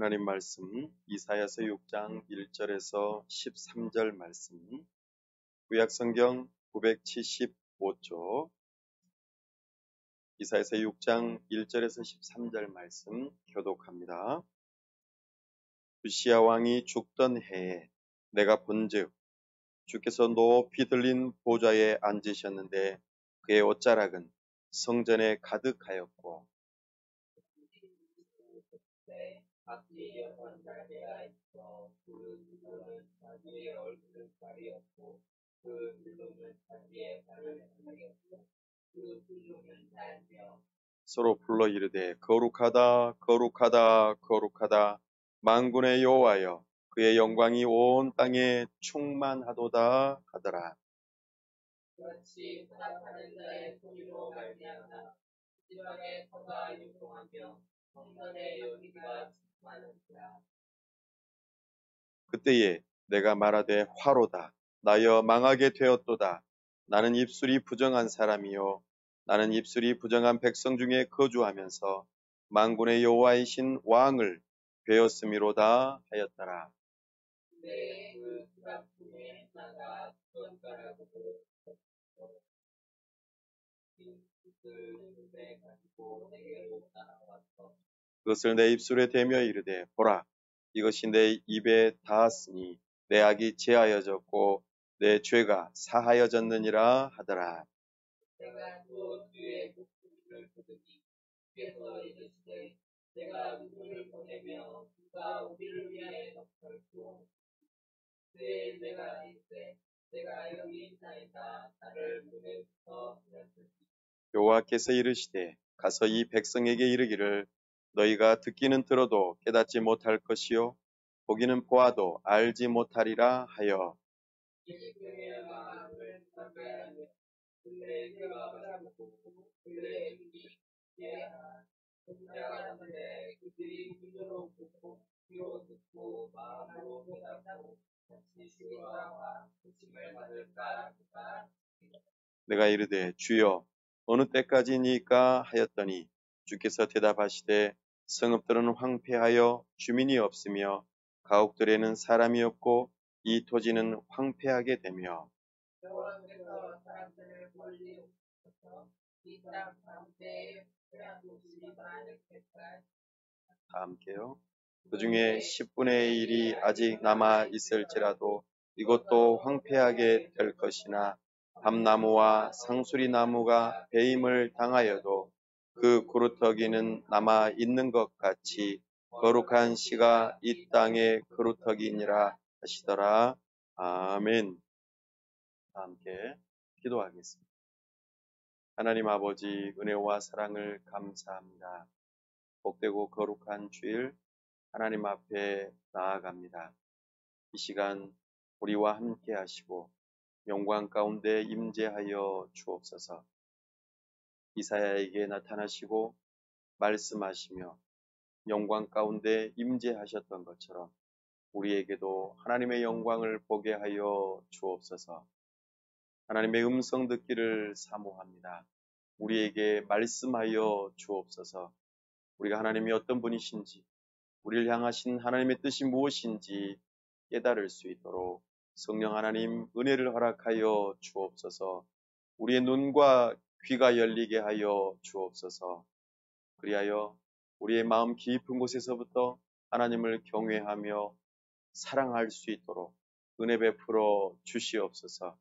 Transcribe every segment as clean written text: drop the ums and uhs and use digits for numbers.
하나님 말씀 이사야서 6장 1절에서 13절 말씀, 구약성경 975쪽, 이사야서 6장 1절에서 13절 말씀 교독합니다. 우시야 왕이 죽던 해에 내가 본즉 주께서 높이 들린 보좌에 앉으셨는데 그의 옷자락은 성전에 가득하였고 앞뒤 여섯 날개가 있어 그 둘로는 자기의 얼굴을 가리었고 그 둘로는 자기의 발을 가리었고 그 둘로는 날며 서로 불러 이르되 거룩하다 거룩하다 거룩하다 만군의 여호와여 그의 영광이 온 땅에 충만하도다 하더라. 그렇지 화답하는 자의 소리로 말미암아 지방의 터가 유통하며 성전의 여기가 그때에 내가 말하되 화로다 나여 망하게 되었도다. 나는 입술이 부정한 사람이요 나는 입술이 부정한 백성 중에 거주하면서 만군의 여호와이신 왕을 배웠음이로다 하였더라. 그것을 내 입술에 대며 이르되 보라 이것이 내 입에 닿았으니 내 악이 제하여졌고 내 죄가 사하여졌느니라 하더라. 내가 또 주의 목소리를 들으니 주께서 이르시되 내가 누구를 보내며 누가 우리를 위하여 덮을고 그때 내가 이르되 내가 여기 있나이다 나를 보내소서 하였으니 여호와께서 이르시되 가서 이 백성에게 이르기를 너희가 듣기는 들어도 깨닫지 못할 것이요 보기는 보아도 알지 못하리라 하여 내가 이르되 주여 어느 때까지니까 하였더니 주께서 대답하시되 성읍들은 황폐하여 주민이 없으며 가옥들에는 사람이 없고 이 토지는 황폐하게 되며 여호와께서 사람들을 멀리 옮기셔서 이 땅 가운데에 회한 곳이 많을 때까지 다 함께요. 그 중에 10분의 1이 아직 남아 있을지라도 이것도 황폐하게 될 것이나 밤나무와 상수리 나무가 배임을 당하여도 그 구루터기는 남아 있는 것 같이 거룩한 씨가 이 땅의 구루터기니라 하시더라. 아멘. 함께 기도하겠습니다. 하나님 아버지 은혜와 사랑을 감사합니다. 복되고 거룩한 주일 하나님 앞에 나아갑니다. 이 시간 우리와 함께 하시고 영광 가운데 임재하여 주옵소서. 이사야에게 나타나시고 말씀하시며 영광 가운데 임재하셨던 것처럼 우리에게도 하나님의 영광을 보게 하여 주옵소서. 하나님의 음성 듣기를 사모합니다. 우리에게 말씀하여 주옵소서. 우리가 하나님이 어떤 분이신지 우리를 향하신 하나님의 뜻이 무엇인지 깨달을 수 있도록 성령 하나님 은혜를 허락하여 주옵소서. 우리의 눈과 귀가 열리게 하여 주옵소서. 그리하여 우리의 마음 깊은 곳에서부터 하나님을 경외하며 사랑할 수 있도록 은혜 베풀어 주시옵소서.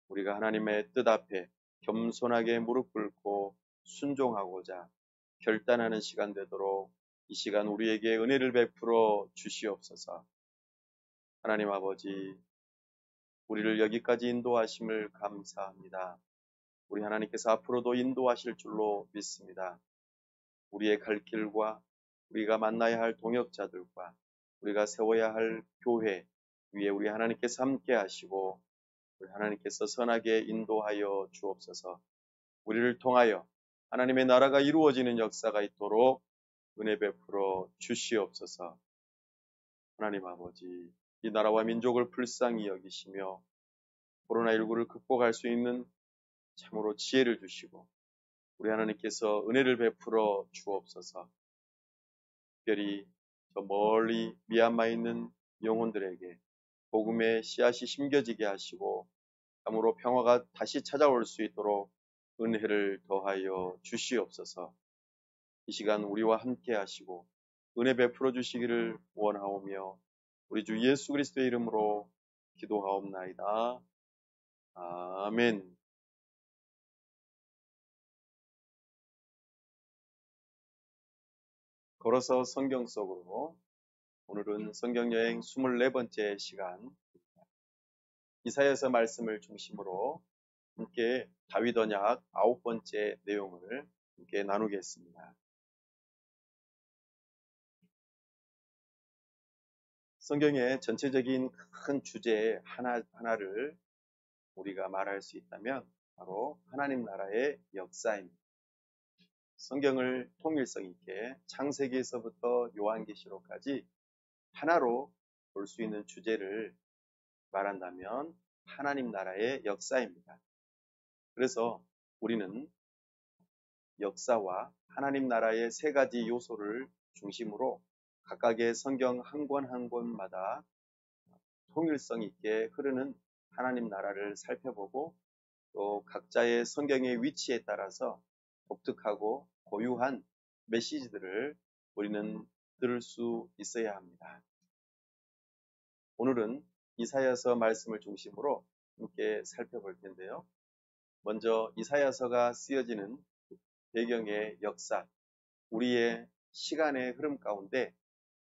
우리가 하나님의 뜻 앞에 겸손하게 무릎 꿇고 순종하고자 결단하는 시간 되도록 이 시간 우리에게 은혜를 베풀어 주시옵소서. 하나님 아버지, 우리를 여기까지 인도하심을 감사합니다. 우리 하나님께서 앞으로도 인도하실 줄로 믿습니다. 우리의 갈 길과 우리가 만나야 할 동역자들과 우리가 세워야 할 교회 위에 우리 하나님께서 함께 하시고 우리 하나님께서 선하게 인도하여 주옵소서. 우리를 통하여 하나님의 나라가 이루어지는 역사가 있도록 은혜 베풀어 주시옵소서. 하나님 아버지, 이 나라와 민족을 불쌍히 여기시며 코로나19를 극복할 수 있는 참으로 지혜를 주시고 우리 하나님께서 은혜를 베풀어 주옵소서. 특별히 저 멀리 미얀마에 있는 영혼들에게 복음의 씨앗이 심겨지게 하시고 참으로 평화가 다시 찾아올 수 있도록 은혜를 더하여 주시옵소서. 이 시간 우리와 함께 하시고 은혜 베풀어 주시기를 원하오며 우리 주 예수 그리스도의 이름으로 기도하옵나이다. 아멘. 걸어서 성경 속으로 오늘은 성경여행 24번째 시간 이사야서 말씀을 중심으로 함께 다윗 언약 9번째 내용을 함께 나누겠습니다. 성경의 전체적인 큰 주제 하나를 우리가 말할 수 있다면 바로 하나님 나라의 역사입니다. 성경을 통일성 있게 창세기에서부터 요한계시록까지 하나로 볼 수 있는 주제를 말한다면 하나님 나라의 역사입니다. 그래서 우리는 역사와 하나님 나라의 세 가지 요소를 중심으로 각각의 성경 한 권 한 권마다 통일성 있게 흐르는 하나님 나라를 살펴보고 또 각자의 성경의 위치에 따라서 독특하고 고유한 메시지들을 우리는 들을 수 있어야 합니다. 오늘은 이사야서 말씀을 중심으로 함께 살펴볼 텐데요. 먼저 이사야서가 쓰여지는 배경의 역사, 우리의 시간의 흐름 가운데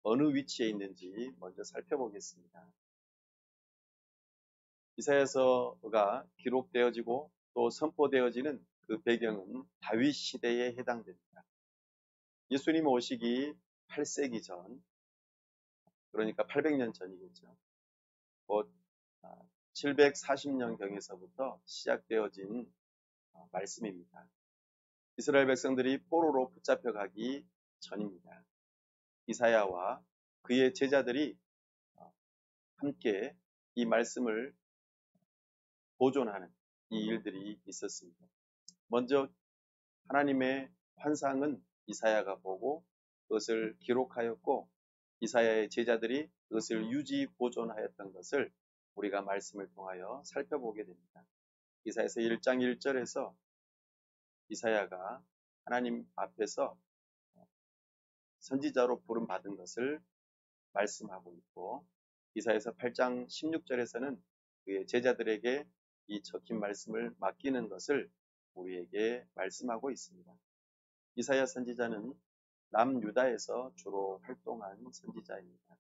어느 위치에 있는지 먼저 살펴보겠습니다. 이사야서가 기록되어지고 또 선포되어지는 그 배경은 다윗 시대에 해당됩니다. 예수님 오시기 8세기 전, 그러니까 800년 전이겠죠. 곧 740년경에서부터 시작되어진 말씀입니다. 이스라엘 백성들이 포로로 붙잡혀가기 전입니다. 이사야와 그의 제자들이 함께 이 말씀을 보존하는 이 일들이 있었습니다. 먼저 하나님의 환상은 이사야가 보고 그것을 기록하였고 이사야의 제자들이 그것을 유지 보존하였던 것을 우리가 말씀을 통하여 살펴보게 됩니다. 이사야서 1장 1절에서 이사야가 하나님 앞에서 선지자로 부름받은 것을 말씀하고 있고 이사야서 8장 16절에서는 그의 제자들에게 이 적힌 말씀을 맡기는 것을 우리에게 말씀하고 있습니다. 이사야 선지자는 남유다에서 주로 활동한 선지자입니다.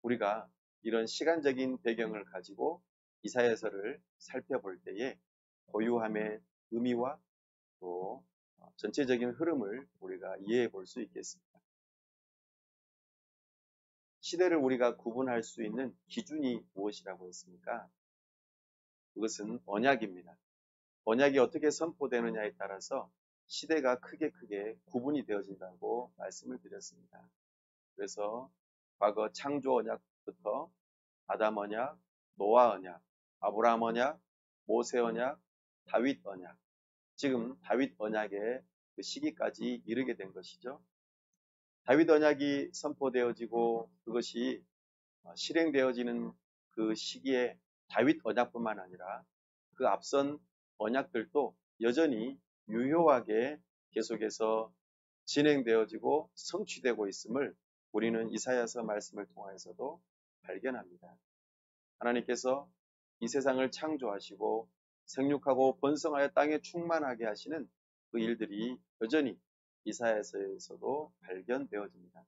우리가 이런 시간적인 배경을 가지고 이사야서를 살펴볼 때에 고유함의 의미와 또 전체적인 흐름을 우리가 이해해 볼 수 있겠습니다. 시대를 우리가 구분할 수 있는 기준이 무엇이라고 했습니까? 그것은 언약입니다. 언약이 어떻게 선포되느냐에 따라서 시대가 크게 구분이 되어진다고 말씀을 드렸습니다. 그래서 과거 창조 언약부터 아담 언약, 노아 언약, 아브라함 언약, 모세 언약, 다윗 언약, 지금 다윗 언약의 그 시기까지 이르게 된 것이죠. 다윗 언약이 선포되어지고 그것이 실행되어지는 그 시기에 다윗 언약뿐만 아니라 그 앞선 언약들도 여전히 유효하게 계속해서 진행되어지고 성취되고 있음을 우리는 이사야서 말씀을 통해서도 발견합니다. 하나님께서 이 세상을 창조하시고 생육하고 번성하여 땅에 충만하게 하시는 그 일들이 여전히 이사야서에서도 발견되어집니다.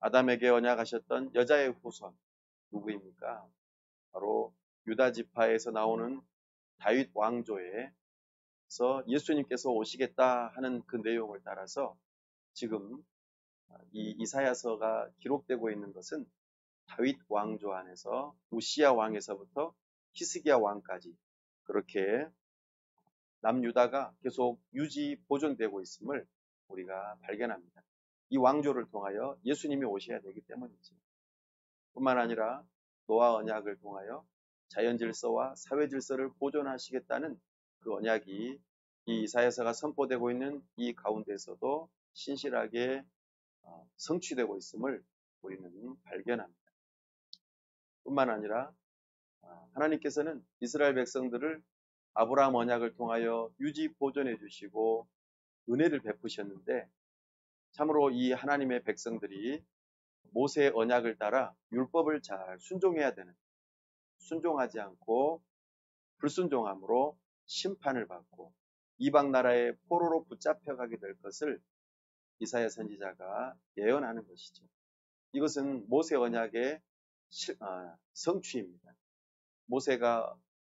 아담에게 언약하셨던 여자의 후손 누구입니까? 바로 유다 지파에서 나오는 다윗 왕조에서 예수님께서 오시겠다 하는 그 내용을 따라서 지금 이 이사야서가 기록되고 있는 것은 다윗 왕조 안에서 우시야 왕에서부터 히스기야 왕까지 그렇게 남유다가 계속 유지 보존되고 있음을 우리가 발견합니다. 이 왕조를 통하여 예수님이 오셔야 되기 때문이죠. 뿐만 아니라 노아 언약을 통하여 자연 질서와 사회 질서를 보존하시겠다는 그 언약이 이 이사야서가 선포되고 있는 이 가운데서도 신실하게 성취되고 있음을 우리는 발견합니다. 뿐만 아니라 하나님께서는 이스라엘 백성들을 아브라함 언약을 통하여 유지 보존해 주시고 은혜를 베푸셨는데, 참으로 이 하나님의 백성들이 모세의 언약을 따라 율법을 잘 순종해야 되는, 순종하지 않고 불순종함으로 심판을 받고 이방 나라의 포로로 붙잡혀가게 될 것을 이사야 선지자가 예언하는 것이죠. 이것은 모세 언약의 성취입니다. 모세가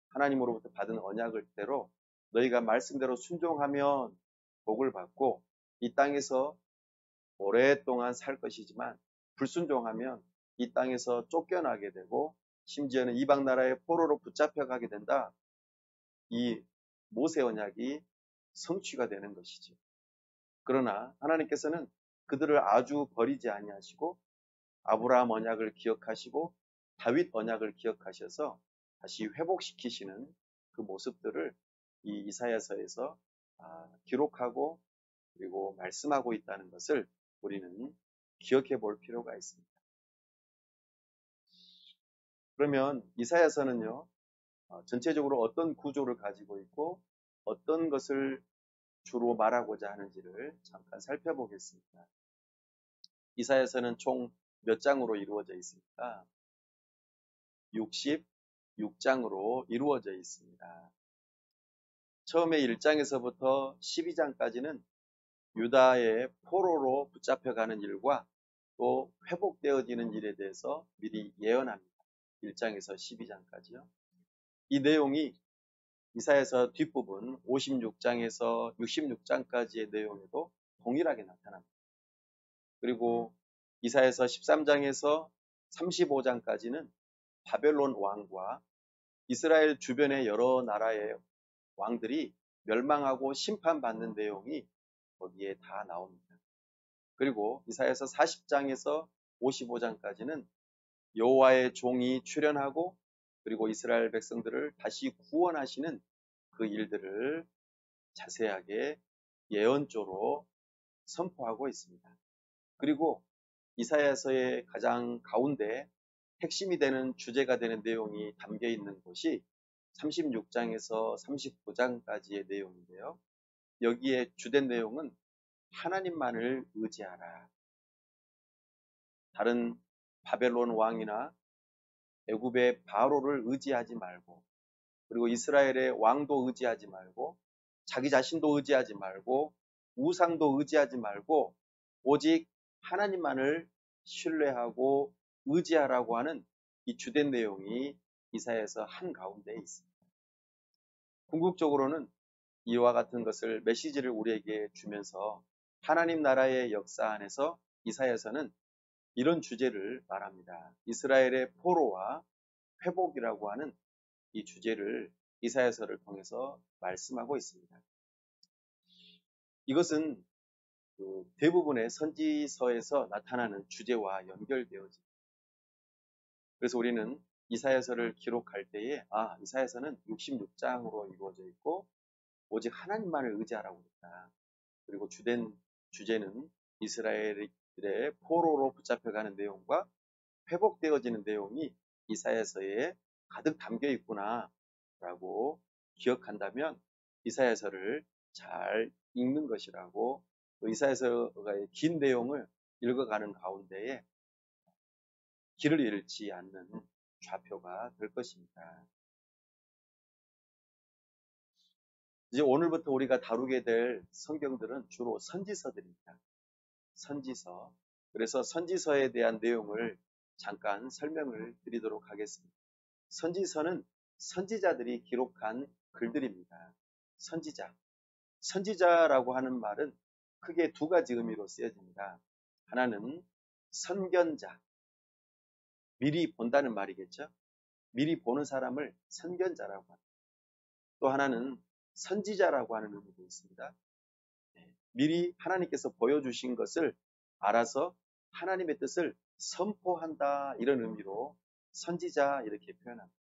하나님으로부터 받은 언약을대로 너희가 말씀대로 순종하면 복을 받고 이 땅에서 오랫동안 살 것이지만, 불순종하면 이 땅에서 쫓겨나게 되고 심지어는 이방 나라의 포로로 붙잡혀가게 된다. 이 모세 언약이 성취가 되는 것이죠. 그러나 하나님께서는 그들을 아주 버리지 아니하시고 아브라함 언약을 기억하시고 다윗 언약을 기억하셔서 다시 회복시키시는 그 모습들을 이 이사야서에서 기록하고 그리고 말씀하고 있다는 것을 우리는 기억해 볼 필요가 있습니다. 그러면 이사야서는요, 전체적으로 어떤 구조를 가지고 있고 어떤 것을 주로 말하고자 하는지를 잠깐 살펴보겠습니다. 이사야서는 총 몇 장으로 이루어져 있습니까? 66장으로 이루어져 있습니다. 처음에 1장에서부터 12장까지는 유다의 포로로 붙잡혀가는 일과 또 회복되어지는 일에 대해서 미리 예언합니다. 1장에서 12장까지요. 이 내용이 이사야서 뒷부분 56장에서 66장까지의 내용에도 동일하게 나타납니다. 그리고 이사야서 13장에서 35장까지는 바벨론 왕과 이스라엘 주변의 여러 나라의 왕들이 멸망하고 심판받는 내용이 거기에 다 나옵니다. 그리고 이사야서 40장에서 55장까지는 여호와의 종이 출현하고 그리고 이스라엘 백성들을 다시 구원하시는 그 일들을 자세하게 예언조로 선포하고 있습니다. 그리고 이사야서의 가장 가운데 핵심이 되는 주제가 되는 내용이 담겨 있는 곳이 36장에서 39장까지의 내용인데요. 여기에 주된 내용은 하나님만을 의지하라. 다른 바벨론 왕이나 애굽의 바로를 의지하지 말고, 그리고 이스라엘의 왕도 의지하지 말고, 자기 자신도 의지하지 말고, 우상도 의지하지 말고, 오직 하나님만을 신뢰하고 의지하라고 하는 이 주된 내용이 이사야서 한가운데에 있습니다. 궁극적으로는 이와 같은 것을 메시지를 우리에게 주면서 하나님 나라의 역사 안에서 이사야서는 이런 주제를 말합니다. 이스라엘의 포로와 회복이라고 하는 이 주제를 이사야서를 통해서 말씀하고 있습니다. 이것은 대부분의 선지서에서 나타나는 주제와 연결되어집니다. 그래서 우리는 이사야서를 기록할 때에 이사야서는 66장으로 이루어져 있고 오직 하나님만을 의지하라고 했다. 그리고 주된 주제는 이스라엘의 포로로 붙잡혀가는 내용과 회복되어지는 내용이 이사야서에 가득 담겨 있구나라고 기억한다면 이사야서를 잘 읽는 것이라고, 또 이사야서의 긴 내용을 읽어가는 가운데에 길을 잃지 않는 좌표가 될 것입니다. 이제 오늘부터 우리가 다루게 될 성경들은 주로 선지서들입니다. 선지서. 그래서 선지서에 대한 내용을 잠깐 설명을 드리도록 하겠습니다. 선지서는 선지자들이 기록한 글들입니다. 선지자. 선지자라고 하는 말은 크게 두 가지 의미로 쓰여집니다. 하나는 선견자. 미리 본다는 말이겠죠. 미리 보는 사람을 선견자라고 합니다. 또 하나는 선지자라고 하는 의미도 있습니다. 미리 하나님께서 보여주신 것을 알아서 하나님의 뜻을 선포한다, 이런 의미로 선지자 이렇게 표현합니다.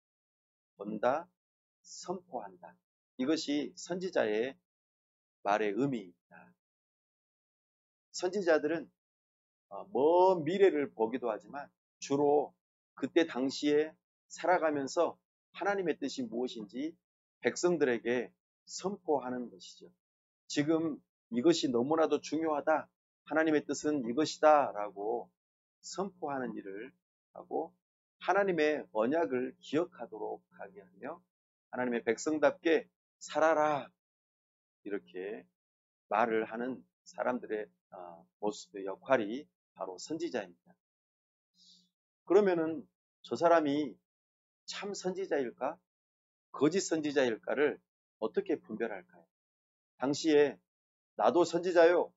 본다, 선포한다. 이것이 선지자의 말의 의미입니다. 선지자들은 먼 미래를 보기도 하지만 주로 그때 당시에 살아가면서 하나님의 뜻이 무엇인지 백성들에게 선포하는 것이죠. 지금 이것이 너무나도 중요하다. 하나님의 뜻은 이것이다. 라고 선포하는 일을 하고 하나님의 언약을 기억하도록 하게 하며 하나님의 백성답게 살아라. 이렇게 말을 하는 사람들의 모습의 역할이 바로 선지자입니다. 그러면은 저 사람이 참 선지자일까? 거짓 선지자일까를 어떻게 분별할까요? 당시에 나도 선지자요.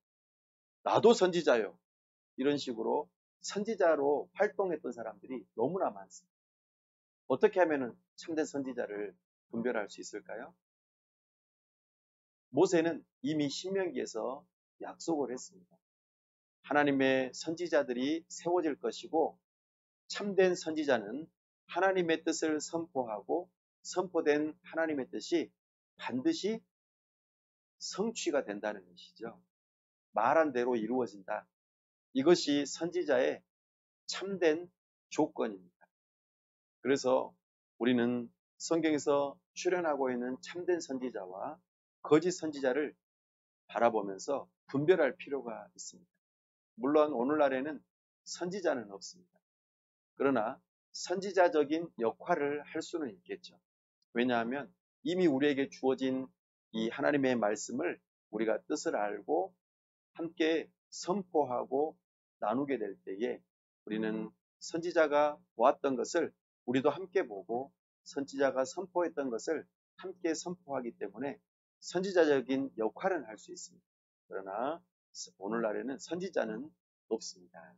나도 선지자요. 이런 식으로 선지자로 활동했던 사람들이 너무나 많습니다. 어떻게 하면 참된 선지자를 분별할 수 있을까요? 모세는 이미 신명기에서 약속을 했습니다. 하나님의 선지자들이 세워질 것이고 참된 선지자는 하나님의 뜻을 선포하고 선포된 하나님의 뜻이 반드시 성취가 된다는 것이죠. 말한 대로 이루어진다. 이것이 선지자의 참된 조건입니다. 그래서 우리는 성경에서 출현하고 있는 참된 선지자와 거짓 선지자를 바라보면서 분별할 필요가 있습니다. 물론 오늘날에는 선지자는 없습니다. 그러나 선지자적인 역할을 할 수는 있겠죠. 왜냐하면 이미 우리에게 주어진 이 하나님의 말씀을 우리가 뜻을 알고 함께 선포하고 나누게 될 때에 우리는 선지자가 보았던 것을 우리도 함께 보고 선지자가 선포했던 것을 함께 선포하기 때문에 선지자적인 역할은 할 수 있습니다. 그러나 오늘날에는 선지자는 없습니다.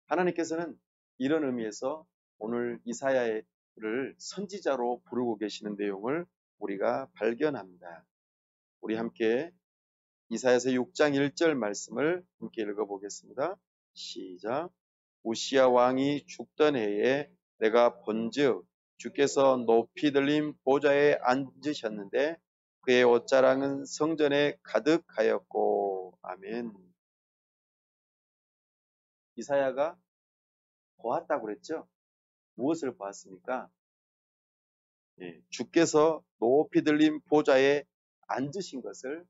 하나님께서는 이런 의미에서 오늘 이사야를 선지자로 부르고 계시는 내용을 우리가 발견합니다. 우리 함께 이사야서 6장 1절 말씀을 함께 읽어보겠습니다. 시작. 우시야 왕이 죽던 해에 내가 본즉 주께서 높이 들린 보좌에 앉으셨는데 그의 옷자랑은 성전에 가득하였고. 아멘. 이사야가 보았다고 그랬죠? 무엇을 보았습니까? 주께서 높이 들린 보좌에 앉으신 것을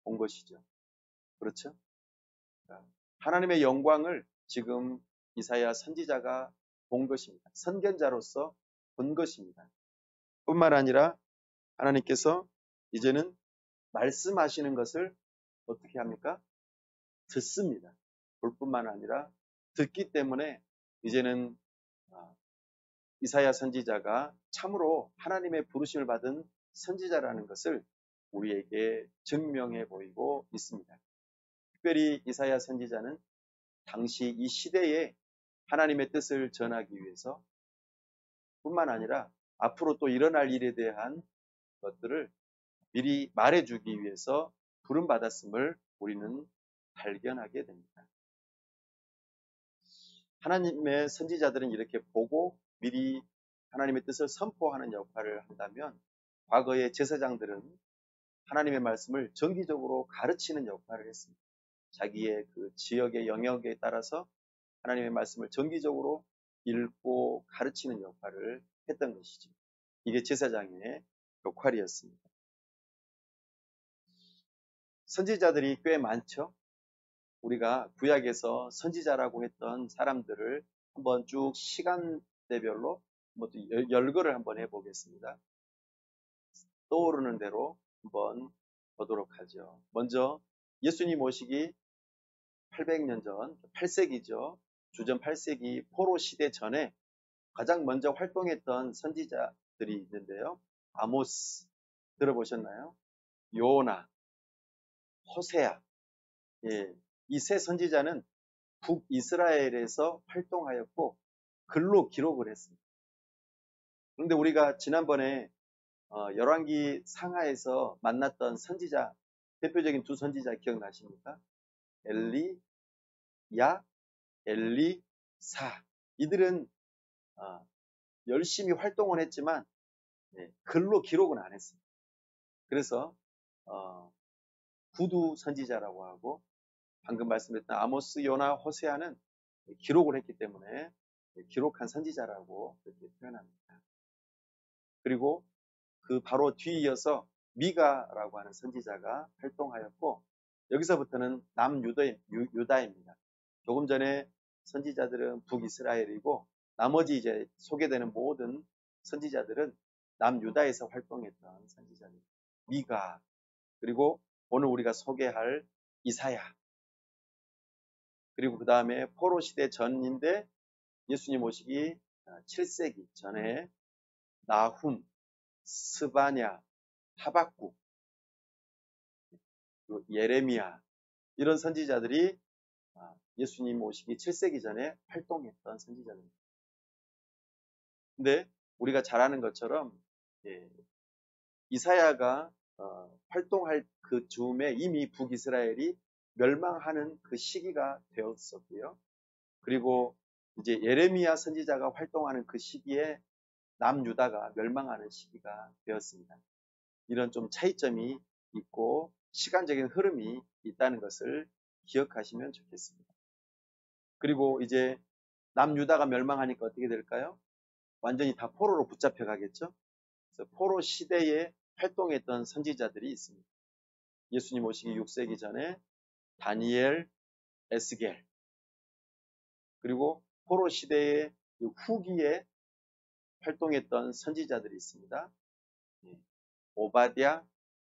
본 것이죠. 그렇죠? 하나님의 영광을 지금 이사야 선지자가 본 것입니다. 선견자로서 본 것입니다. 뿐만 아니라 하나님께서 이제는 말씀하시는 것을 어떻게 합니까? 듣습니다. 볼 뿐만 아니라 듣기 때문에 이제는 이사야 선지자가 참으로 하나님의 부르심을 받은 선지자라는 것을 우리에게 증명해 보이고 있습니다. 특별히 이사야 선지자는 당시 이 시대에 하나님의 뜻을 전하기 위해서 뿐만 아니라 앞으로 또 일어날 일에 대한 것들을 미리 말해주기 위해서 부름받았음을 우리는 발견하게 됩니다. 하나님의 선지자들은 이렇게 보고 미리 하나님의 뜻을 선포하는 역할을 한다면 과거의 제사장들은 하나님의 말씀을 정기적으로 가르치는 역할을 했습니다. 자기의 그 지역의 영역에 따라서 하나님의 말씀을 정기적으로 읽고 가르치는 역할을 했던 것이죠. 이게 제사장의 역할이었습니다. 선지자들이 꽤 많죠. 우리가 구약에서 선지자라고 했던 사람들을 한번 쭉 시간대별로 열거를 한번 해보겠습니다. 떠오르는 대로 한번 보도록 하죠. 먼저 예수님 오시기 800년 전, 8세기죠. 주전 8세기 포로 시대 전에 가장 먼저 활동했던 선지자들이 있는데요. 아모스 들어보셨나요? 요나, 호세아. 이 세 선지자는 북이스라엘에서 활동하였고 글로 기록을 했습니다. 그런데 우리가 지난번에 열왕기 상하에서 만났던 선지자, 대표적인 두 선지자 기억나십니까? 엘리야, 엘리사. 이들은 열심히 활동을 했지만 글로 기록은 안 했습니다. 그래서 구두 선지자라고 하고 방금 말씀드렸던 아모스, 요나, 호세아는 기록을 했기 때문에 기록한 선지자라고 그렇게 표현합니다. 그리고 그 바로 뒤이어서 미가라고 하는 선지자가 활동하였고, 여기서부터는 남유다입니다. 조금 전에 선지자들은 북이스라엘이고, 나머지 이제 소개되는 모든 선지자들은 남유다에서 활동했던 선지자입니다. 미가, 그리고 오늘 우리가 소개할 이사야, 그리고 그 다음에 포로 시대 전인데 예수님 오시기 7세기 전에 나훔, 스바냐, 하박국, 예레미야, 이런 선지자들이 예수님 오시기 7세기 전에 활동했던 선지자들입니다. 근데 우리가 잘 아는 것처럼 이사야가 활동할 그 즈음에 이미 북이스라엘이 멸망하는 그 시기가 되었었고요. 그리고 이제 예레미야 선지자가 활동하는 그 시기에 남유다가 멸망하는 시기가 되었습니다. 이런 좀 차이점이 있고 시간적인 흐름이 있다는 것을 기억하시면 좋겠습니다. 그리고 이제 남유다가 멸망하니까 어떻게 될까요? 완전히 다 포로로 붙잡혀 가겠죠? 그래서 포로 시대에 활동했던 선지자들이 있습니다. 예수님 오시기 6세기 전에 다니엘, 에스겔, 그리고 포로 시대의 후기에 활동했던 선지자들이 있습니다. 오바댜,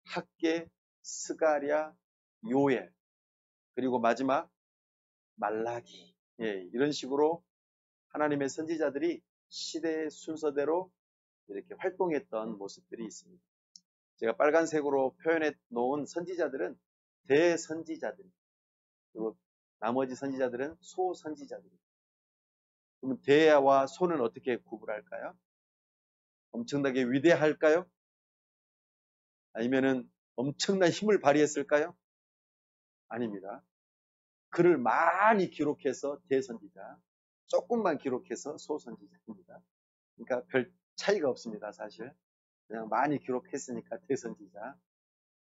학개, 스가랴, 요엘, 그리고 마지막 말라기. 이런 식으로 하나님의 선지자들이 시대의 순서대로 이렇게 활동했던 모습들이 있습니다. 제가 빨간색으로 표현해 놓은 선지자들은 대선지자들입니다. 그리고 나머지 선지자들은 소선지자들입니다. 그러면 대와 소는 어떻게 구분할까요? 엄청나게 위대할까요? 아니면은 엄청난 힘을 발휘했을까요? 아닙니다. 글을 많이 기록해서 대선지자, 조금만 기록해서 소선지자입니다. 그러니까 별 차이가 없습니다, 사실. 그냥 많이 기록했으니까 대선지자,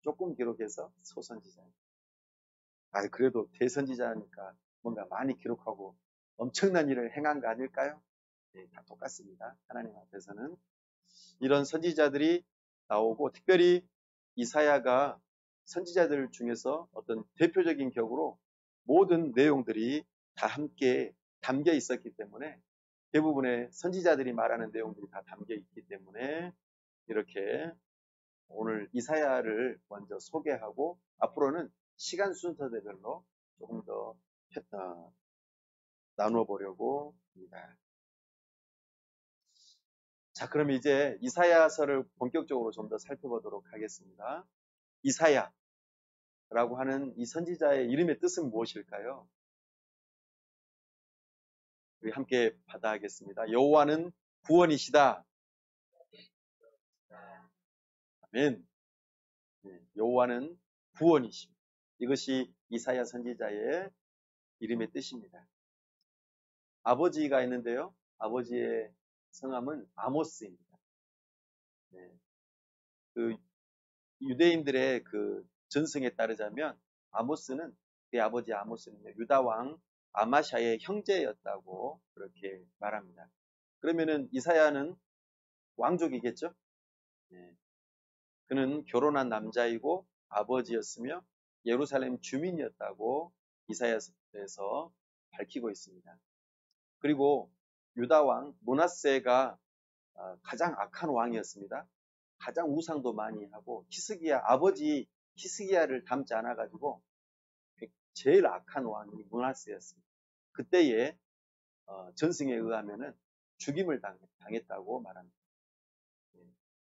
조금 기록해서 소선지자. 그래도 대선지자니까 뭔가 많이 기록하고 엄청난 일을 행한 거 아닐까요? 다 똑같습니다. 하나님 앞에서는. 이런 선지자들이 나오고, 특별히 이사야가 선지자들 중에서 어떤 대표적인 격으로 모든 내용들이 다 함께 담겨 있었기 때문에, 대부분의 선지자들이 말하는 내용들이 다 담겨 있기 때문에 이렇게 오늘 이사야를 먼저 소개하고 앞으로는 시간 순서대별로 조금 더 나누어 보려고 합니다. 자, 그럼 이제 이사야서를 본격적으로 좀 더 살펴보도록 하겠습니다. 이사야라고 하는 이 선지자의 이름의 뜻은 무엇일까요? 우리 함께 받아하겠습니다. 여호와는 구원이시다. 아멘. 여호와는 구원이십니다. 이것이 이사야 선지자의 이름의 뜻입니다. 아버지가 있는데요. 아버지의 성함은 아모스입니다. 그 유대인들의 그 전승에 따르자면 아모스는 그의 아버지 아모스는 유다 왕 아마샤의 형제였다고 그렇게 말합니다. 그러면은 이사야는 왕족이겠죠? 그는 결혼한 남자이고 아버지였으며 예루살렘 주민이었다고 이사야서에서 밝히고 있습니다. 그리고 유다 왕 므낫세가 가장 악한 왕이었습니다. 가장 우상도 많이 하고 아버지 히스기야를 닮지 않아 가지고 제일 악한 왕이 므낫세였습니다. 그때에 전승에 의하면은 죽임을 당했다고 말합니다.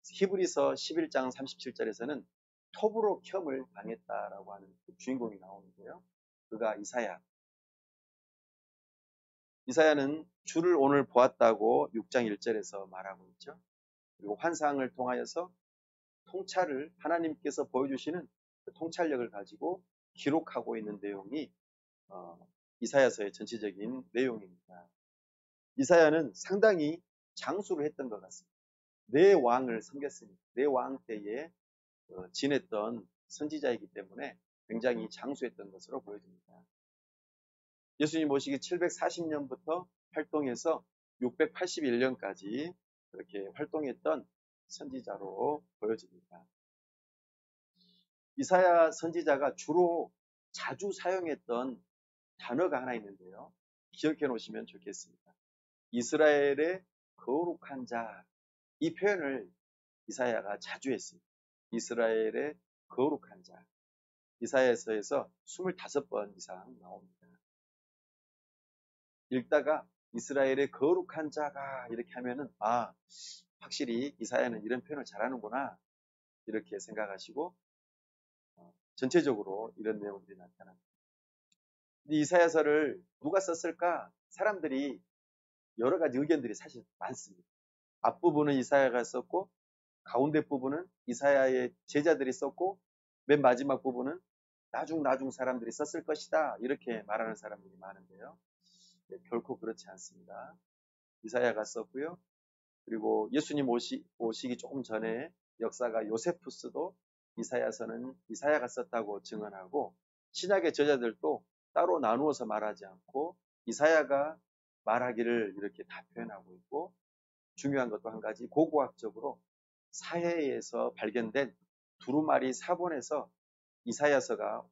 히브리서 11장 37절에서는 토브로켬을 당했다라고 하는 그 주인공이 나오는데요. 그가 이사야는 주를 오늘 보았다고 6장 1절에서 말하고 있죠. 그리고 환상을 통하여서 통찰을 하나님께서 보여주시는 그 통찰력을 가지고 기록하고 있는 내용이 이사야서의 전체적인 내용입니다. 이사야는 상당히 장수를 했던 것 같습니다. 네 왕을 섬겼습니다. 네 왕 때에 지냈던 선지자이기 때문에 굉장히 장수했던 것으로 보여집니다. 예수님 오시기 740년부터 활동해서 681년까지 그렇게 활동했던 선지자로 보여집니다. 이사야 선지자가 주로 자주 사용했던 단어가 하나 있는데요. 기억해 놓으시면 좋겠습니다. 이스라엘의 거룩한 자, 이 표현을 이사야가 자주 했습니다. 이스라엘의 거룩한 자. 이사야서에서 25번 이상 나옵니다. 읽다가 이스라엘의 거룩한 자가 이렇게 하면은 확실히 이사야는 이런 표현을 잘하는구나 이렇게 생각하시고 전체적으로 이런 내용들이 나타납니다. 이사야서를 누가 썼을까? 사람들이 여러 가지 의견들이 사실 많습니다. 앞부분은 이사야가 썼고 가운데 부분은 이사야의 제자들이 썼고 맨 마지막 부분은 나중 사람들이 썼을 것이다 이렇게 말하는 사람들이 많은데요. 결코 그렇지 않습니다. 이사야가 썼고요. 그리고 예수님 오시기 조금 전에 역사가 요세푸스도 이사야서는 이사야가 썼다고 증언하고 신약의 저자들도 따로 나누어서 말하지 않고 이사야가 말하기를 이렇게 다 표현하고 있고 중요한 것도 한 가지 고고학적으로 사해에서 발견된 두루마리 사본에서 이사야서가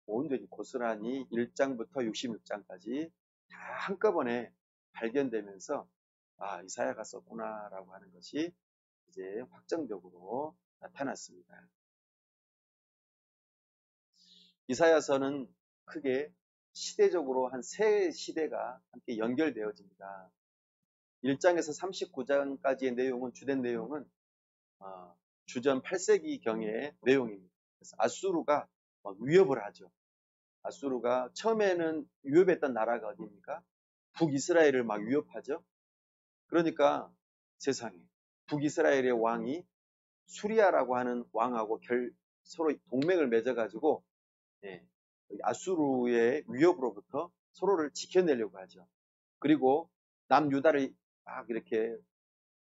온전히 고스란히 1장부터 66장까지 다 한꺼번에 발견되면서 이사야가 썼구나라고 하는 것이 이제 확정적으로 나타났습니다. 이사야서는 크게 시대적으로 한 세 시대가 함께 연결되어집니다. 1장에서 39장까지의 내용은 주된 내용은 주전 8세기경의 내용입니다. 그래서 아수르가 위협을 하죠. 아수르가 처음에는 위협했던 나라가 어디입니까? 북이스라엘을 막 위협하죠. 그러니까 세상에 북이스라엘의 왕이 수리아라고 하는 왕하고 서로 동맹을 맺어가지고 아수르의 위협으로부터 서로를 지켜내려고 하죠. 그리고 남유다를 막 이렇게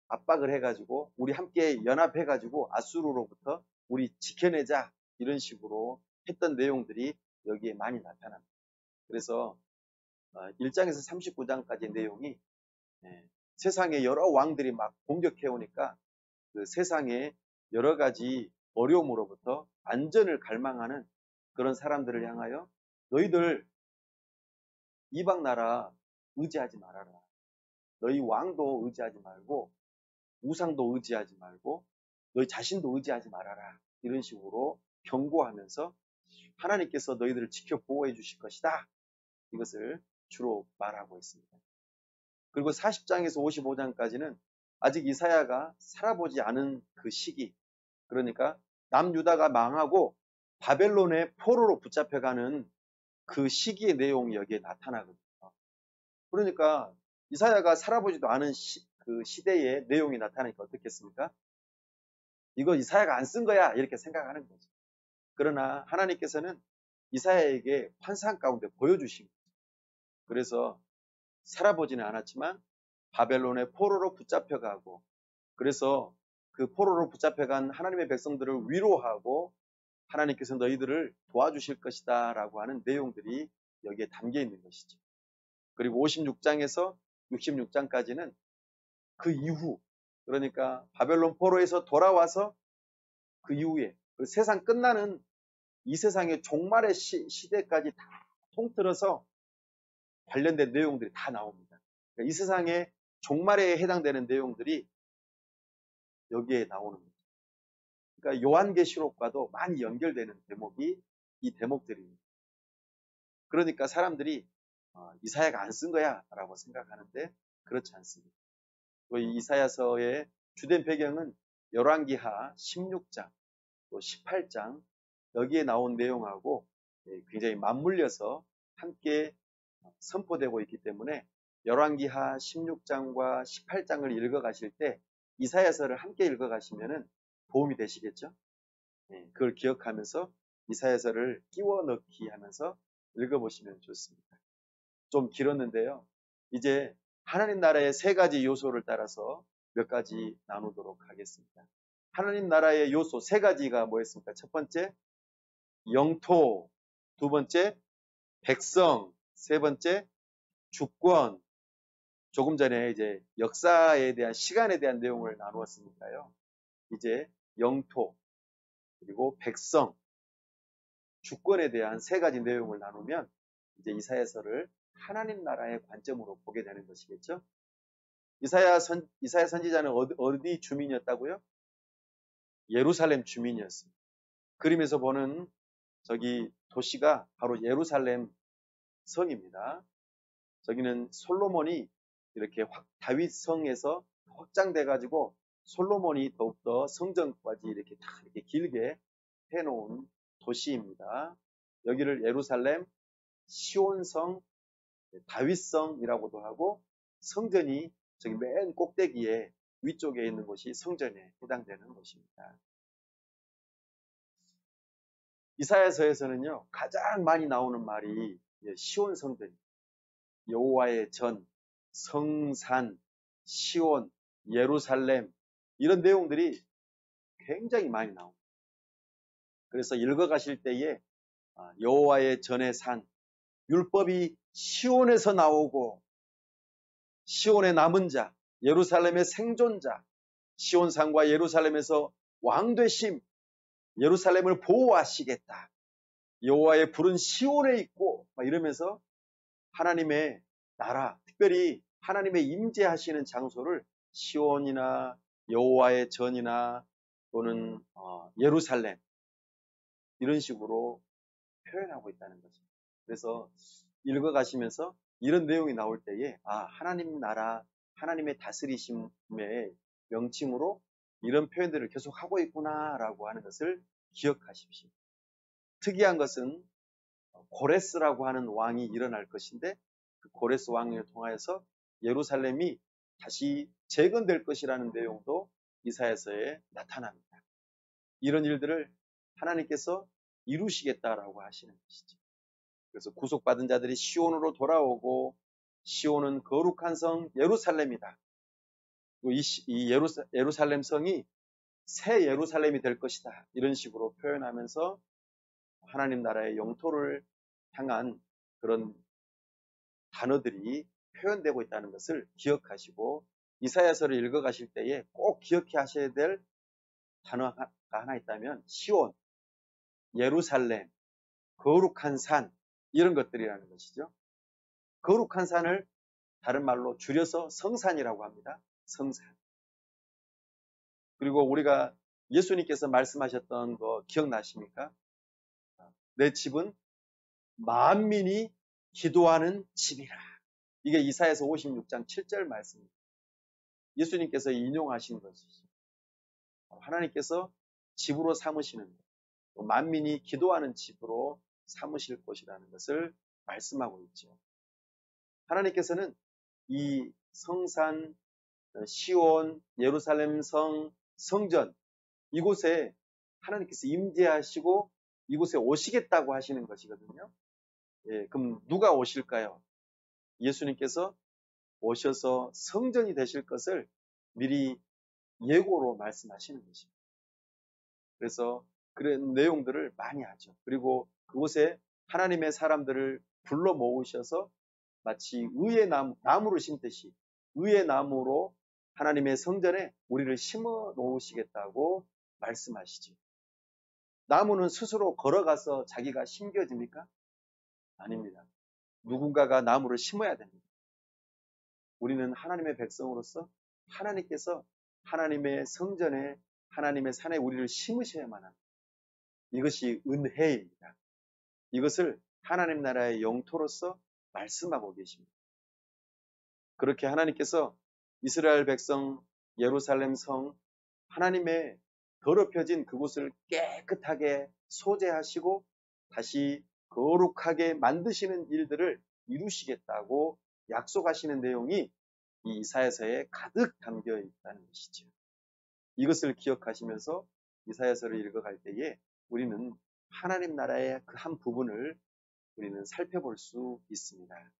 압박을 해가지고 우리 함께 연합해가지고 아수르로부터 우리 지켜내자 이런 식으로 했던 내용들이 여기에 많이 나타납니다. 그래서 1장에서 39장까지의 내용이 세상에 여러 왕들이 막 공격해 오니까 그 세상에 여러 가지 어려움으로부터 안전을 갈망하는 그런 사람들을 향하여 너희들 이방 나라 의지하지 말아라. 너희 왕도 의지하지 말고 우상도 의지하지 말고 너희 자신도 의지하지 말아라. 이런 식으로 경고하면서 하나님께서 너희들을 지켜 보호해 주실 것이다. 이것을 주로 말하고 있습니다. 그리고 40장에서 55장까지는 아직 이사야가 살아보지 않은 그 시기, 그러니까 남유다가 망하고 바벨론의 포로로 붙잡혀가는 그 시기의 내용이 여기에 나타나거든요. 그러니까 이사야가 살아보지도 않은 그 시대의 내용이 나타나니까 어떻겠습니까? 이거 이사야가 안 쓴 거야 이렇게 생각하는 거죠. 그러나 하나님께서는 이사야에게 환상 가운데 보여주신 거죠. 그래서 살아보지는 않았지만 바벨론의 포로로 붙잡혀가고 그래서 그 포로로 붙잡혀간 하나님의 백성들을 위로하고 하나님께서 너희들을 도와주실 것이다 라고 하는 내용들이 여기에 담겨 있는 것이죠. 그리고 56장에서 66장까지는 그 이후 그러니까 바벨론 포로에서 돌아와서 그 이후에 그 세상 끝나는 이 세상의 종말의 시대까지 다 통틀어서 관련된 내용들이 다 나옵니다. 그러니까 이 세상의 종말에 해당되는 내용들이 여기에 나오는 거죠. 그러니까 요한계시록과도 많이 연결되는 대목이 이 대목들입니다. 그러니까 사람들이 이사야가 안 쓴 거야 라고 생각하는데 그렇지 않습니다. 또 이 이사야서의 주된 배경은 열왕기하 16장, 또 18장 여기에 나온 내용하고 굉장히 맞물려서 함께 선포되고 있기 때문에 열왕기하 16장과 18장을 읽어가실 때 이사야서를 함께 읽어가시면 도움이 되시겠죠? 그걸 기억하면서 이사야서를 끼워 넣기 하면서 읽어보시면 좋습니다. 좀 길었는데요. 이제 하나님 나라의 세 가지 요소를 따라서 몇 가지 나누도록 하겠습니다. 하나님 나라의 요소 세 가지가 뭐였습니까? 첫 번째, 영토, 두 번째 백성, 세 번째 주권. 조금 전에 이제 역사에 대한 시간에 대한 내용을 나누었으니까요. 이제 영토, 그리고 백성, 주권에 대한 세 가지 내용을 나누면 이제 이사야서를 하나님 나라의 관점으로 보게 되는 것이겠죠. 이사야 선지자는 어디 주민이었다고요? 예루살렘 주민이었습니다. 그림에서 보는 저기 도시가 바로 예루살렘 성입니다. 저기는 솔로몬이 이렇게 다윗 성에서 확장돼 가지고 솔로몬이 더욱더 성전까지 이렇게 다 이렇게 길게 해놓은 도시입니다. 여기를 예루살렘 시온성 다윗성이라고도 하고, 성전이 저기 맨 꼭대기에 위쪽에 있는 곳이 성전에 해당되는 곳입니다. 이사야서에서는요 가장 많이 나오는 말이 시온 성전, 여호와의 전, 성산, 시온, 예루살렘, 이런 내용들이 굉장히 많이 나옵니다. 그래서 읽어가실 때에 여호와의 전의 산, 율법이 시온에서 나오고 시온의 남은 자, 예루살렘의 생존자, 시온산과 예루살렘에서 왕되심, 예루살렘을 보호하시겠다, 여호와의 불은 시온에 있고 막 이러면서 하나님의 나라, 특별히 하나님의 임재하시는 장소를 시온이나 여호와의 전이나 또는 예루살렘, 이런 식으로 표현하고 있다는 거죠. 그래서 읽어가시면서 이런 내용이 나올 때에 하나님 나라, 하나님의 다스리심의 명칭으로 이런 표현들을 계속 하고 있구나라고 하는 것을 기억하십시오. 특이한 것은 고레스라고 하는 왕이 일어날 것인데, 그 고레스 왕을 통하여서 예루살렘이 다시 재건될 것이라는 내용도 이사야서에 나타납니다. 이런 일들을 하나님께서 이루시겠다라고 하시는 것이죠. 그래서 구속받은 자들이 시온으로 돌아오고, 시온은 거룩한 성 예루살렘이다. 이 예루살렘 성이 새 예루살렘이 될 것이다. 이런 식으로 표현하면서 하나님 나라의 영토를 향한 그런 단어들이 표현되고 있다는 것을 기억하시고, 이사야서를 읽어가실 때에 꼭 기억해 하셔야 될 단어가 하나 있다면 시온, 예루살렘, 거룩한 산, 이런 것들이라는 것이죠. 거룩한 산을 다른 말로 줄여서 성산이라고 합니다. 성산. 그리고 우리가 예수님께서 말씀하셨던 거 기억나십니까? 내 집은 만민이 기도하는 집이라. 이게 이사야서 56장 7절 말씀입니다. 예수님께서 인용하신 것이죠. 하나님께서 집으로 삼으시는 것, 만민이 기도하는 집으로 삼으실 것이라는 것을 말씀하고 있죠. 하나님께서는 이 성산, 시온, 예루살렘 성전, 이곳에 하나님께서 임재하시고 이곳에 오시겠다고 하시는 것이거든요. 그럼 누가 오실까요? 예수님께서 오셔서 성전이 되실 것을 미리 예고로 말씀하시는 것입니다. 그래서 그런 내용들을 많이 하죠. 그리고 그곳에 하나님의 사람들을 불러 모으셔서 마치 의의 나무를 심듯이 의의 나무로 하나님의 성전에 우리를 심어 놓으시겠다고 말씀하시죠. 나무는 스스로 걸어가서 자기가 심겨집니까? 아닙니다. 누군가가 나무를 심어야 됩니다. 우리는 하나님의 백성으로서 하나님께서 하나님의 성전에, 하나님의 산에 우리를 심으셔야만 합니다. 이것이 은혜입니다. 이것을 하나님 나라의 영토로서 말씀하고 계십니다. 그렇게 하나님께서 이스라엘 백성, 예루살렘 성, 하나님의 더럽혀진 그곳을 깨끗하게 소재하시고 다시 거룩하게 만드시는 일들을 이루시겠다고 약속하시는 내용이 이 이사야서에 가득 담겨 있다는 것이죠. 이것을 기억하시면서 이사야서를 읽어갈 때에 우리는 하나님 나라의 그 한 부분을 우리는 살펴볼 수 있습니다.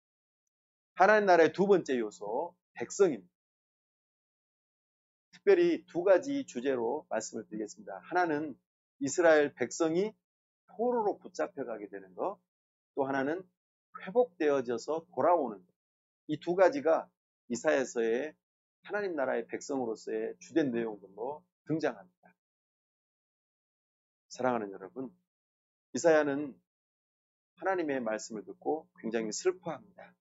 하나님 나라의 두 번째 요소, 백성입니다. 특별히 두 가지 주제로 말씀을 드리겠습니다. 하나는 이스라엘 백성이 포로로 붙잡혀가게 되는 것, 또 하나는 회복되어져서 돌아오는 이 두 가지가 이사야서의 하나님 나라의 백성으로서의 주된 내용들로 등장합니다. 사랑하는 여러분, 이사야는 하나님의 말씀을 듣고 굉장히 슬퍼합니다.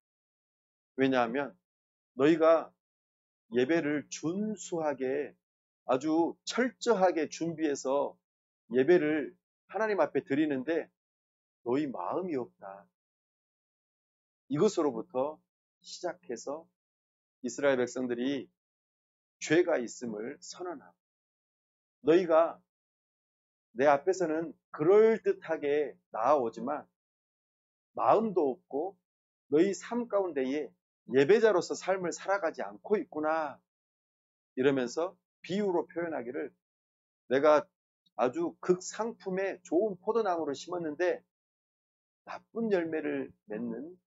왜냐하면 너희가 예배를 준수하게 아주 철저하게 준비해서 예배를 하나님 앞에 드리는데 너희 마음이 없다. 이것으로부터 시작해서 이스라엘 백성들이 죄가 있음을 선언하고 너희가 내 앞에서는 그럴듯하게 나아오지만 마음도 없고 너희 삶 가운데에 예배자로서 삶을 살아가지 않고 있구나 이러면서 비유로 표현하기를 내가 아주 극상품의 좋은 포도나무를 심었는데 나쁜 열매를 맺는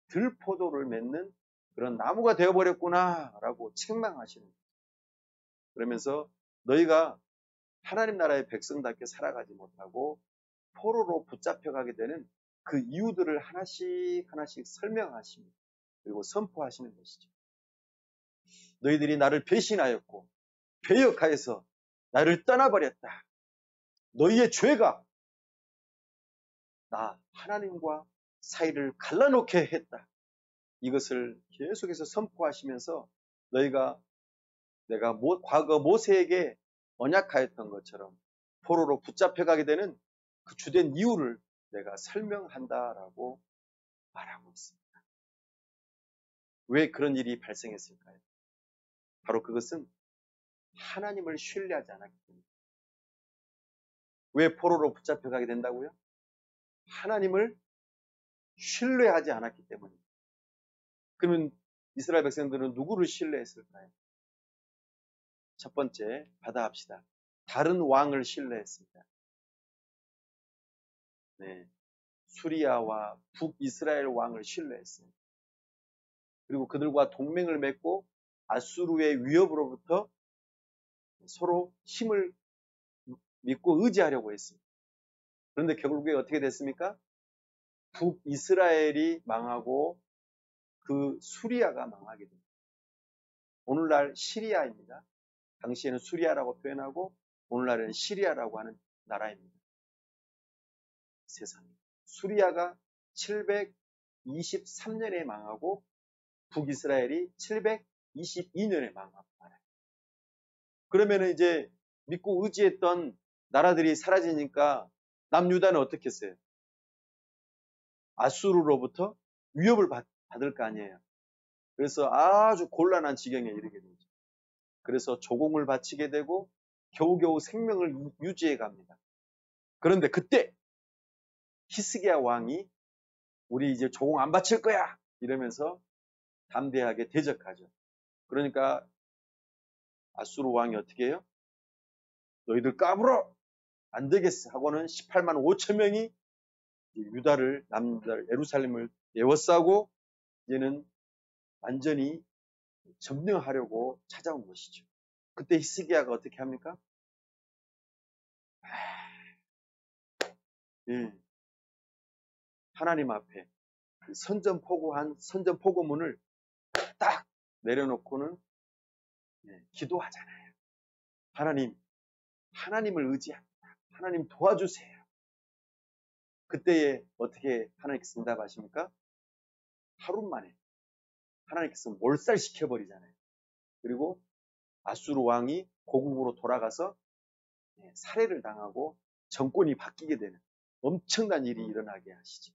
들포도를 맺는 그런 나무가 되어버렸구나 라고 책망하시는 거예요. 그러면서 너희가 하나님 나라의 백성답게 살아가지 못하고 포로로 붙잡혀가게 되는 그 이유들을 하나씩 하나씩 설명하십니다. 그리고 선포하시는 것이죠. 너희들이 나를 배신하였고 배역하여서 나를 떠나버렸다. 너희의 죄가 나 하나님과 사이를 갈라놓게 했다. 이것을 계속해서 선포하시면서 너희가 내가 과거 모세에게 언약하였던 것처럼 포로로 붙잡혀가게 되는 그 주된 이유를 내가 설명한다라고 말하고 있습니다. 왜 그런 일이 발생했을까요? 바로 그것은 하나님을 신뢰하지 않았기 때문입니다. 왜 포로로 붙잡혀가게 된다고요? 하나님을 신뢰하지 않았기 때문입니다. 그러면 이스라엘 백성들은 누구를 신뢰했을까요? 첫 번째 받아합시다. 다른 왕을 신뢰했습니다. 네, 수리아와 북이스라엘 왕을 신뢰했어요. 그리고 그들과 동맹을 맺고 아수르의 위협으로부터 서로 힘을 믿고 의지하려고 했습니다. 그런데 결국에 어떻게 됐습니까? 북이스라엘이 망하고 그 수리아가 망하게 됩니다. 오늘날 시리아입니다. 당시에는 수리아라고 표현하고 오늘날에는 시리아라고 하는 나라입니다. 세상에. 수리아가 723년에 망하고 북이스라엘이 722년에 망하고 말아요. 그러면 이제 믿고 의지했던 나라들이 사라지니까 남유다는 어떻게 했어요? 아수르로부터 위협을 받을 거 아니에요. 그래서 아주 곤란한 지경에 이르게 되죠. 그래서 조공을 바치게 되고 겨우겨우 생명을 유지해 갑니다. 그런데 그때 히스기야 왕이 우리 이제 조공 안 바칠 거야 이러면서 담대하게 대적하죠. 그러니까 아수르 왕이 어떻게 해요? 너희들 까불어! 안 되겠어 하고는 18만 5천 명이 유다를 남유다를 예루살렘을 에워싸고 이제는 완전히 점령하려고 찾아온 것이죠. 그때 히스기야가 어떻게 합니까? 예, 하나님 앞에 선전포고한 선전포고문을 딱 내려놓고는 기도하잖아요. 하나님을 의지합니다. 하나님 도와주세요. 그때에 어떻게 하나님께서 응답하십니까? 하루 만에 하나님께서 몰살시켜버리잖아요. 그리고 아수르 왕이 고국으로 돌아가서 살해를 당하고 정권이 바뀌게 되는 엄청난 일이 일어나게 하시죠.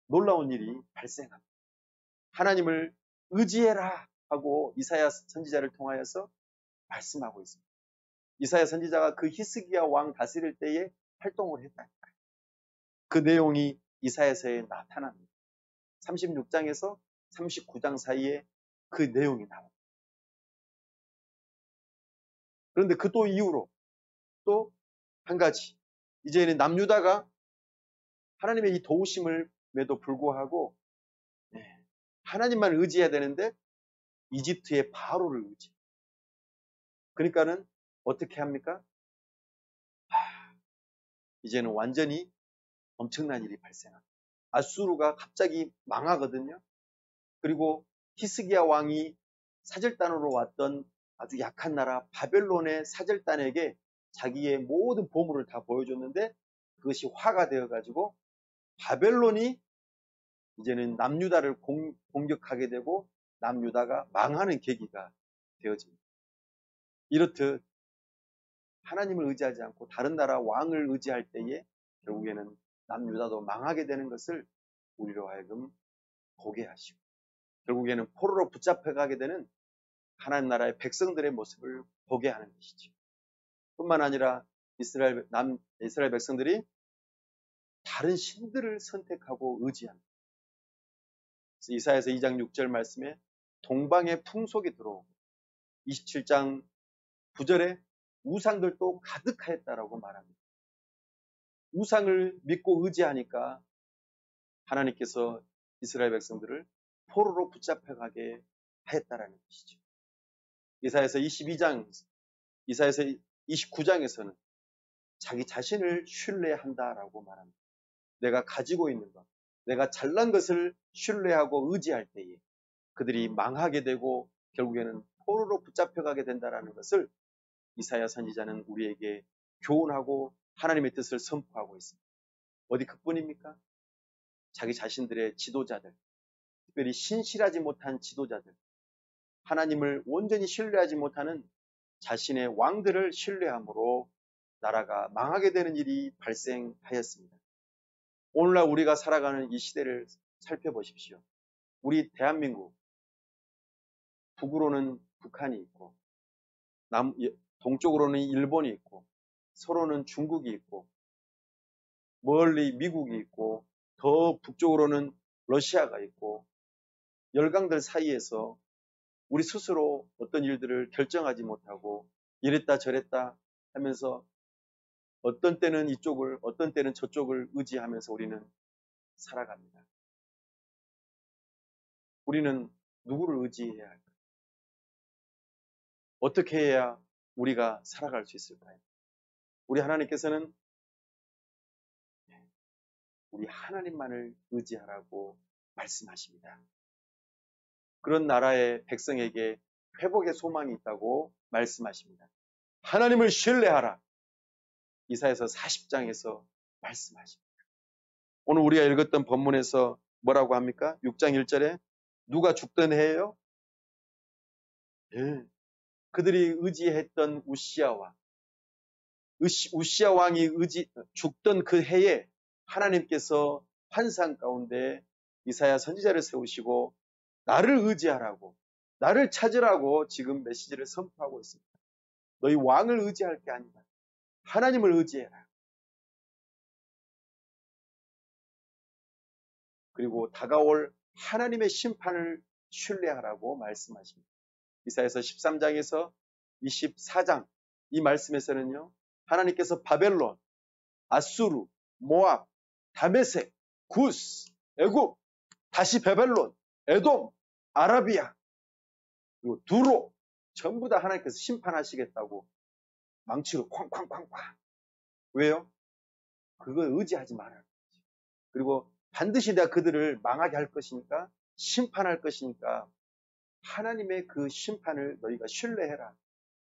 놀라운 일이 발생합니다. 하나님을 의지해라 하고 이사야 선지자를 통하여서 말씀하고 있습니다. 이사야 선지자가 그 히스기야 왕 다스릴 때에 활동을 했다니까요. 그 내용이 이사야서에 나타납니다. 36장에서 39장 사이에 그 내용이 나옵니다. 그런데 그 또 이후로 또 한 가지 이제는 남유다가 하나님의 이 도우심을에도 불구하고 하나님만 의지해야 되는데 이집트의 바로를 의지. 그러니까는 어떻게 합니까? 이제는 완전히 엄청난 일이 발생합니다. 아수르가 갑자기 망하거든요. 그리고 히스기야 왕이 사절단으로 왔던 아주 약한 나라 바벨론의 사절단에게 자기의 모든 보물을 다 보여줬는데 그것이 화가 되어가지고 바벨론이 이제는 남유다를 공격하게 되고 남유다가 망하는 계기가 되어집니다. 이렇듯 하나님을 의지하지 않고 다른 나라 왕을 의지할 때에 결국에는 남유다도 망하게 되는 것을 우리로 하여금 보게 하시고 결국에는 포로로 붙잡혀가게 되는 하나님 나라의 백성들의 모습을 보게 하는 것이죠. 뿐만 아니라 이스라엘 백성들이 다른 신들을 선택하고 의지합니다. 이사야서 2장 6절 말씀에 동방의 풍속이 들어오고 27장 9절에 우상들도 가득하였다라고 말합니다. 우상을 믿고 의지하니까 하나님께서 이스라엘 백성들을 포로로 붙잡혀가게 하였다라는 것이죠. 이사야서 29장에서는 자기 자신을 신뢰한다라고 말합니다. 내가 가지고 있는 것, 내가 잘난 것을 신뢰하고 의지할 때에 그들이 망하게 되고 결국에는 포로로 붙잡혀가게 된다는 것을 이사야 선지자는 우리에게 교훈하고 하나님의 뜻을 선포하고 있습니다. 어디 그뿐입니까? 자기 자신들의 지도자들, 특별히 신실하지 못한 지도자들, 하나님을 온전히 신뢰하지 못하는 자신의 왕들을 신뢰함으로 나라가 망하게 되는 일이 발생하였습니다. 오늘날 우리가 살아가는 이 시대를 살펴보십시오. 우리 대한민국, 북으로는 북한이 있고 동쪽으로는 일본이 있고 서로는 중국이 있고 멀리 미국이 있고 더 북쪽으로는 러시아가 있고 열강들 사이에서 우리 스스로 어떤 일들을 결정하지 못하고 이랬다 저랬다 하면서 어떤 때는 이쪽을 어떤 때는 저쪽을 의지하면서 우리는 살아갑니다. 우리는 누구를 의지해야 할까요? 어떻게 해야 우리가 살아갈 수 있을까요? 우리 하나님께서는 우리 하나님만을 의지하라고 말씀하십니다. 그런 나라의 백성에게 회복의 소망이 있다고 말씀하십니다. 하나님을 신뢰하라. 이사야서 40장에서 말씀하십니다. 오늘 우리가 읽었던 본문에서 뭐라고 합니까? 6장 1절에 누가 죽던 해예요? 그들이 의지했던 우시아 왕이 죽던 그 해에 하나님께서 환상 가운데 이사야 선지자를 세우시고 나를 의지하라고 나를 찾으라고 지금 메시지를 선포하고 있습니다. 너희 왕을 의지할 게 아니다. 하나님을 의지해라. 그리고 다가올 하나님의 심판을 신뢰하라고 말씀하십니다. 이사야서 13장에서 24장 이 말씀에서는요. 하나님께서 바벨론, 아수르, 모압, 다메섹, 구스, 애굽, 다시 바벨론, 에돔, 아라비아, 그리고 두로 전부 다 하나님께서 심판하시겠다고 망치로 쾅쾅쾅쾅. 왜요? 그걸 의지하지 말아요. 그리고 반드시 내가 그들을 망하게 할 것이니까 심판할 것이니까 하나님의 그 심판을 너희가 신뢰해라.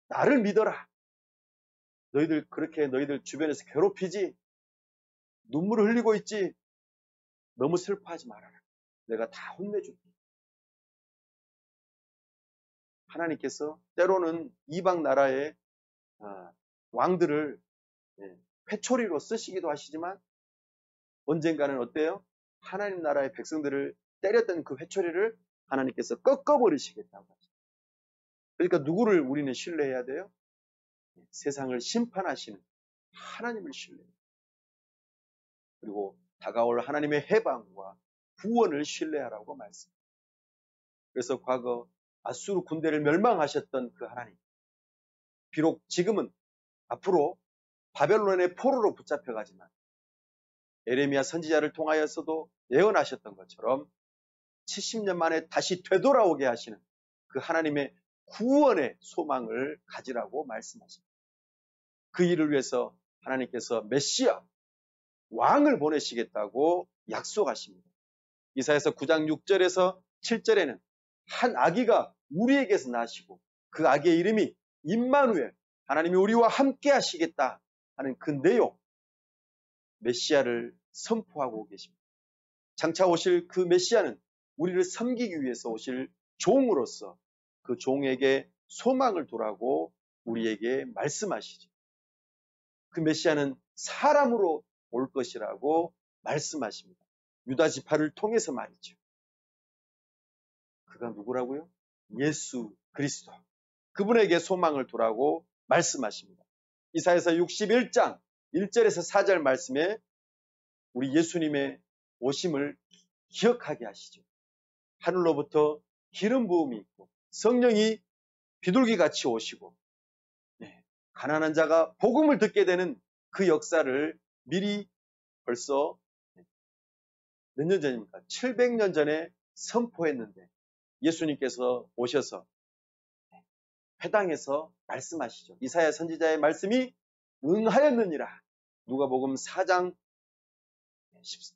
나를 믿어라. 너희들 그렇게 너희들 주변에서 괴롭히지 눈물을 흘리고 있지 너무 슬퍼하지 말아라. 내가 다 혼내줄게. 하나님께서 때로는 이방 나라의 왕들을 회초리로 쓰시기도 하시지만 언젠가는 어때요? 하나님 나라의 백성들을 때렸던 그 회초리를 하나님께서 꺾어버리시겠다고 하죠. 그러니까 누구를 우리는 신뢰해야 돼요? 세상을 심판하시는 하나님을 신뢰해요. 그리고 다가올 하나님의 해방과 구원을 신뢰하라고 말씀합니다. 그래서 과거 아수르 군대를 멸망하셨던 그 하나님, 비록 지금은 앞으로 바벨론의 포로로 붙잡혀가지만 에레미야 선지자를 통하여서도 예언하셨던 것처럼 70년 만에 다시 되돌아오게 하시는 그 하나님의 구원의 소망을 가지라고 말씀하십니다. 그 일을 위해서 하나님께서 메시아, 왕을 보내시겠다고 약속하십니다. 이사야서 9장 6절에서 7절에는 한 아기가 우리에게서 나시고 그 아기의 이름이 임마누엘, 하나님이 우리와 함께 하시겠다 하는 그 내용, 메시아를 선포하고 계십니다. 장차 오실 그 메시아는 우리를 섬기기 위해서 오실 종으로서 그 종에게 소망을 두라고 우리에게 말씀하시죠. 그 메시아는 사람으로 올 것이라고 말씀하십니다. 유다 지파를 통해서 말이죠. 그가 누구라고요? 예수 그리스도. 그분에게 소망을 두라고 말씀하십니다. 이사야서 61장 1절에서 4절 말씀에 우리 예수님의 오심을 기억하게 하시죠. 하늘로부터 기름 부음이 있고 성령이 비둘기같이 오시고 가난한 자가 복음을 듣게 되는 그 역사를 미리 벌써 몇 년 전입니까? 700년 전에 선포했는데 예수님께서 오셔서 회당에서 말씀하시죠. 이사야 선지자의 말씀이 응하였느니라. 누가복음 4장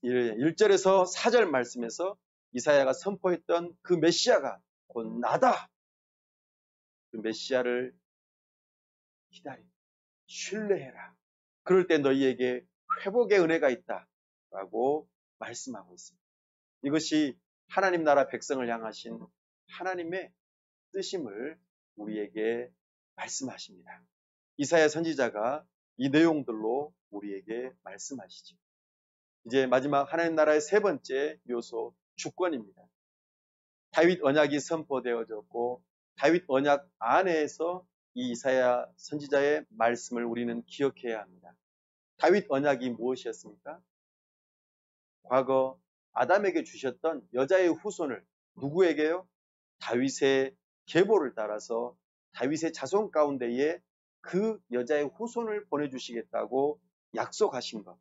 1절에서 4절 말씀에서 이사야가 선포했던 그 메시아가 곧 나다. 그 메시아를 기다리고 신뢰해라. 그럴 때 너희에게 회복의 은혜가 있다. 라고 말씀하고 있습니다. 이것이 하나님 나라 백성을 향하신 하나님의 뜻임을 우리에게 말씀하십니다. 이사야 선지자가 이 내용들로 우리에게 말씀하시죠. 이제 마지막 하나님 나라의 세 번째 요소, 주권입니다. 다윗 언약이 선포되어졌고 다윗 언약 안에서 이 이사야 선지자의 말씀을 우리는 기억해야 합니다. 다윗 언약이 무엇이었습니까? 과거 아담에게 주셨던 여자의 후손을 누구에게요? 다윗의 계보를 따라서 다윗의 자손 가운데에 그 여자의 후손을 보내주시겠다고 약속하신 것.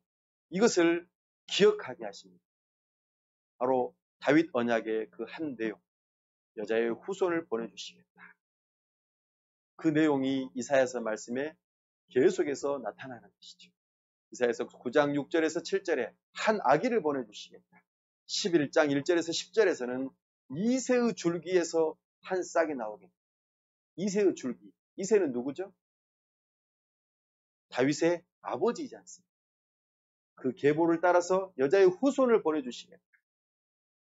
이것을 기억하게 하십니다. 바로 다윗 언약의 그 한 내용. 여자의 후손을 보내주시겠다. 그 내용이 이사야서 말씀에 계속해서 나타나는 것이죠. 이사야서 9장 6절에서 7절에 한 아기를 보내주시겠다. 11장 1절에서 10절에서는 이새의 줄기에서 한 싹이 나오겠다. 이새의 줄기. 이새는 누구죠? 다윗의 아버지이지 않습니까? 그 계보를 따라서 여자의 후손을 보내주시겠다.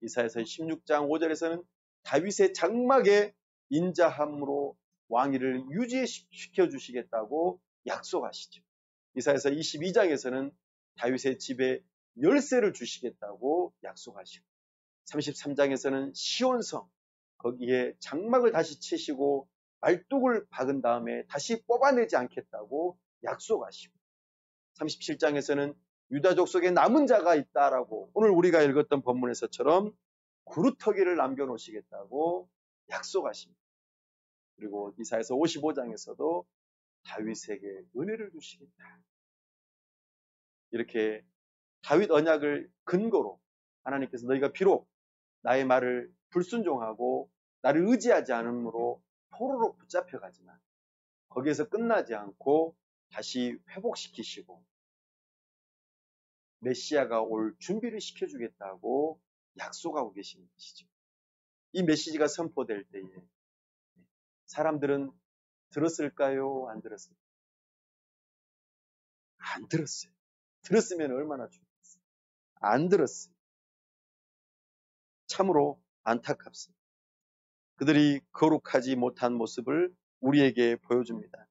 이사야서 16장 5절에서는 다윗의 장막에 인자함으로 왕위를 유지시켜 주시겠다고 약속하시죠. 이사야서 22장에서는 다윗의 집에 열쇠를 주시겠다고 약속하시고 33장에서는 시온성 거기에 장막을 다시 치시고 말뚝을 박은 다음에 다시 뽑아내지 않겠다고 약속하시고 37장에서는 유다족 속에 남은 자가 있다라고 오늘 우리가 읽었던 본문에서처럼 구루터기를 남겨놓으시겠다고 약속하십니다. 그리고 이사야서 55장에서도 다윗에게 은혜를 주시겠다. 이렇게 다윗 언약을 근거로 하나님께서 너희가 비록 나의 말을 불순종하고 나를 의지하지 않으므로 포로로 붙잡혀가지만 거기에서 끝나지 않고 다시 회복시키시고 메시아가 올 준비를 시켜주겠다고 약속하고 계시는 것이죠. 이 메시지가 선포될 때에 사람들은 들었을까요? 안 들었을까요? 안 들었어요. 들었으면 얼마나 좋겠어요. 안 들었어요. 참으로 안타깝습니다. 그들이 거룩하지 못한 모습을 우리에게 보여줍니다.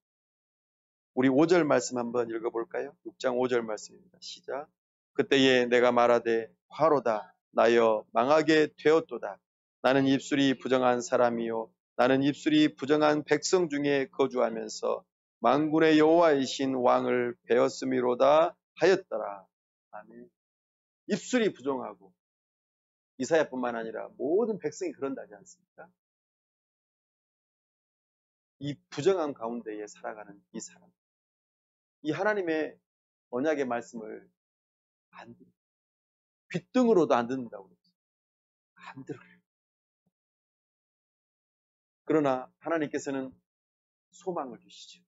우리 5절 말씀 한번 읽어볼까요? 6장 5절 말씀입니다. 시작. 그때에 내가 말하되 화로다 나여 망하게 되었도다. 나는 입술이 부정한 사람이요 나는 입술이 부정한 백성 중에 거주하면서 만군의 여호와이신 왕을 배웠음이로다 하였더라. 아멘. 입술이 부정하고 이사야뿐만 아니라 모든 백성이 그런다지 않습니까? 이 부정함 가운데에 살아가는 이 사람, 이 하나님의 언약의 말씀을 안 들어요. 귓등으로도 안 듣는다고 그랬어요. 안 들어요. 그러나 하나님께서는 소망을 주시죠.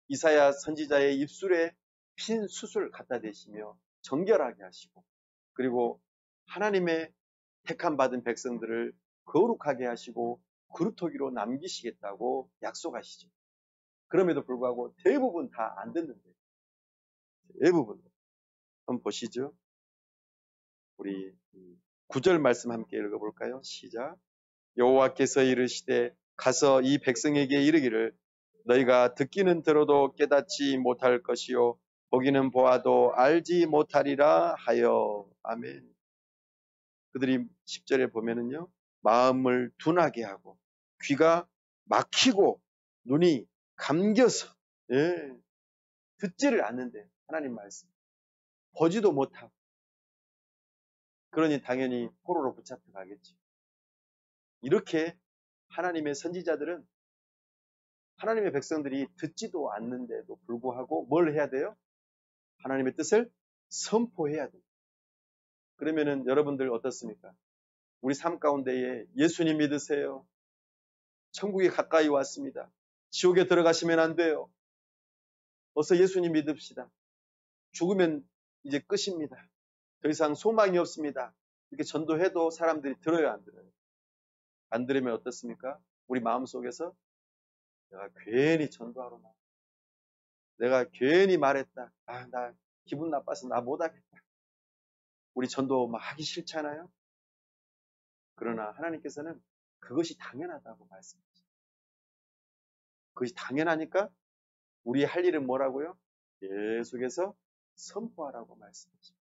이사야 선지자의 입술에 핀 숯을 갖다 대시며 정결하게 하시고 그리고 하나님의 택함 받은 백성들을 거룩하게 하시고 그루터기로 남기시겠다고 약속하시죠. 그럼에도 불구하고 대부분 다 안 듣는데 대부분 한번 보시죠. 우리 9절 말씀 함께 읽어볼까요? 시작. 여호와께서 이르시되 가서 이 백성에게 이르기를 너희가 듣기는 들어도 깨닫지 못할 것이요 보기는 보아도 알지 못하리라 하여. 아멘. 그들이 10절에 보면은요. 마음을 둔하게 하고 귀가 막히고 눈이 감겨서 듣지를 않는데 하나님 말씀 보지도 못하고 그러니 당연히 포로로 붙잡혀 가겠죠. 이렇게 하나님의 선지자들은 하나님의 백성들이 듣지도 않는데도 불구하고 뭘 해야 돼요? 하나님의 뜻을 선포해야 돼요. 그러면은 여러분들 어떻습니까? 우리 삶 가운데에 예수님 믿으세요. 천국이 가까이 왔습니다. 지옥에 들어가시면 안 돼요. 어서 예수님 믿읍시다. 죽으면 이제 끝입니다. 더 이상 소망이 없습니다. 이렇게 전도해도 사람들이 들어요, 안 들어요? 안 들으면 어떻습니까? 우리 마음속에서 내가 괜히 전도하러 나. 내가 괜히 말했다. 나 기분 나빠서 나 못하겠다. 우리 전도 막 하기 싫잖아요. 그러나 하나님께서는 그것이 당연하다고 말씀하시죠. 그것이 당연하니까 우리 할 일은 뭐라고요? 계속해서 선포하라고 말씀하십니다.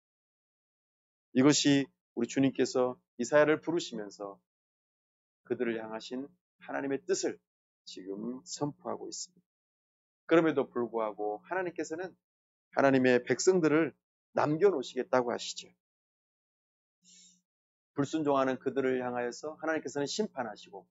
이것이 우리 주님께서 이사야를 부르시면서 그들을 향하신 하나님의 뜻을 지금 선포하고 있습니다. 그럼에도 불구하고 하나님께서는 하나님의 백성들을 남겨놓으시겠다고 하시죠. 불순종하는 그들을 향하여서 하나님께서는 심판하시고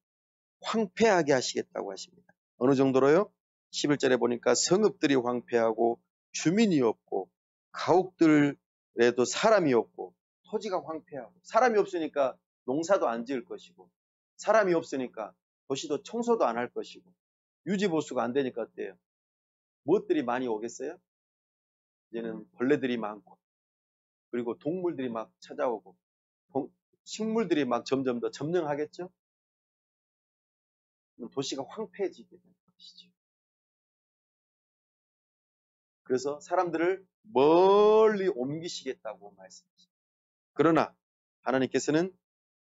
황폐하게 하시겠다고 하십니다. 어느 정도로요? 11절에 보니까 성읍들이 황폐하고 주민이 없고 가옥들에도 사람이 없고 토지가 황폐하고 사람이 없으니까 농사도 안 지을 것이고 사람이 없으니까 도시도 청소도 안 할 것이고 유지보수가 안 되니까 어때요? 무엇들이 많이 오겠어요? 이제는 벌레들이 많고 그리고 동물들이 막 찾아오고 식물들이 막 점점 더 점령하겠죠? 도시가 황폐해지게 되는 것이죠. 그래서 사람들을 멀리 옮기시겠다고 말씀하십니다. 그러나 하나님께서는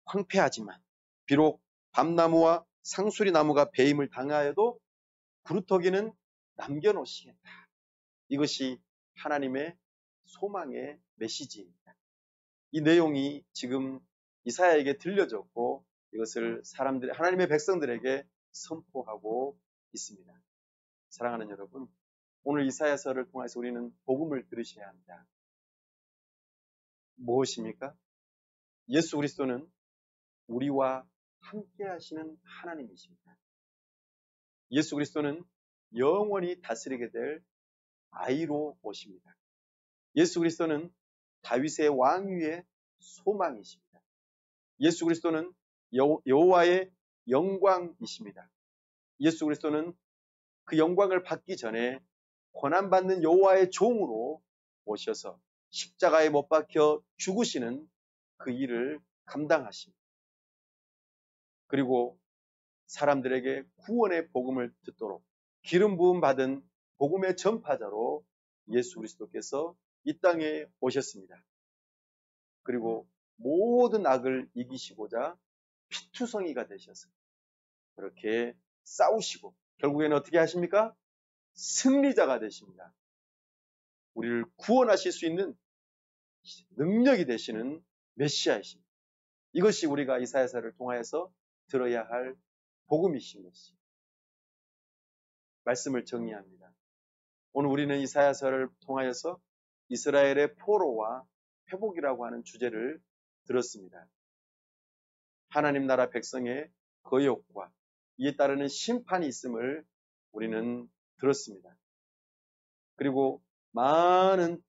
황폐하지만 비록 밤나무와 상수리 나무가 배임을 당하여도 구루터기는 남겨놓으시겠다. 이것이 하나님의 소망의 메시지입니다. 이 내용이 지금 이사야에게 들려졌고 이것을 하나님의 백성들에게 선포하고 있습니다. 사랑하는 여러분, 오늘 이사야서를 통해서 우리는 복음을 들으셔야 합니다. 무엇입니까? 예수 그리스도는 우리와 함께 하시는 하나님이십니다. 예수 그리스도는 영원히 다스리게 될 아이로 오십니다. 예수 그리스도는 다윗의 왕위의 소망이십니다. 예수 그리스도는 여호와의 영광이십니다. 예수 그리스도는 그 영광을 받기 전에 고난받는 여호와의 종으로 오셔서 십자가에 못 박혀 죽으시는 그 일을 감당하십니다. 그리고 사람들에게 구원의 복음을 듣도록 기름 부음 받은 복음의 전파자로 예수 그리스도께서 이 땅에 오셨습니다. 그리고 모든 악을 이기시고자 피투성이가 되셔서 그렇게 싸우시고 결국에는 어떻게 하십니까? 승리자가 되십니다. 우리를 구원하실 수 있는 능력이 되시는 메시아이십니다. 이것이 우리가 이사야서를 통하여서 들어야 할 복음이신 것이 말씀을 정리합니다. 오늘 우리는 이사야서를 통하여서 이스라엘의 포로와 회복이라고 하는 주제를 들었습니다. 하나님 나라 백성의 거역과 이에 따르는 심판이 있음을 우리는 들었습니다. 그리고 많은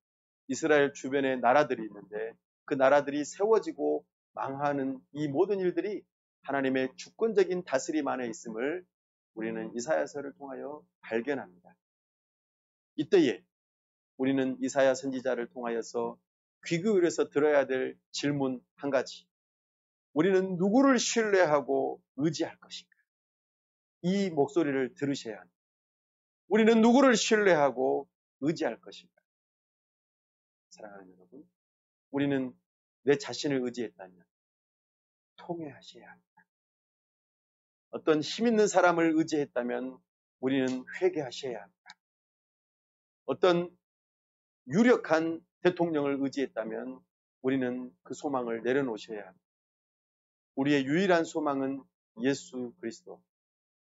이스라엘 주변에 나라들이 있는데 그 나라들이 세워지고 망하는 이 모든 일들이 하나님의 주권적인 다스림 안에 있음을 우리는 이사야서를 통하여 발견합니다. 이때에 우리는 이사야 선지자를 통하여서 귀 기울여서 들어야 될 질문 한 가지. 우리는 누구를 신뢰하고 의지할 것인가? 이 목소리를 들으셔야 합니다. 우리는 누구를 신뢰하고 의지할 것인가? 사랑하는 여러분, 우리는 내 자신을 의지했다면 통회하셔야 합니다. 어떤 힘 있는 사람을 의지했다면 우리는 회개하셔야 합니다. 어떤 유력한 대통령을 의지했다면 우리는 그 소망을 내려놓으셔야 합니다. 우리의 유일한 소망은 예수 그리스도.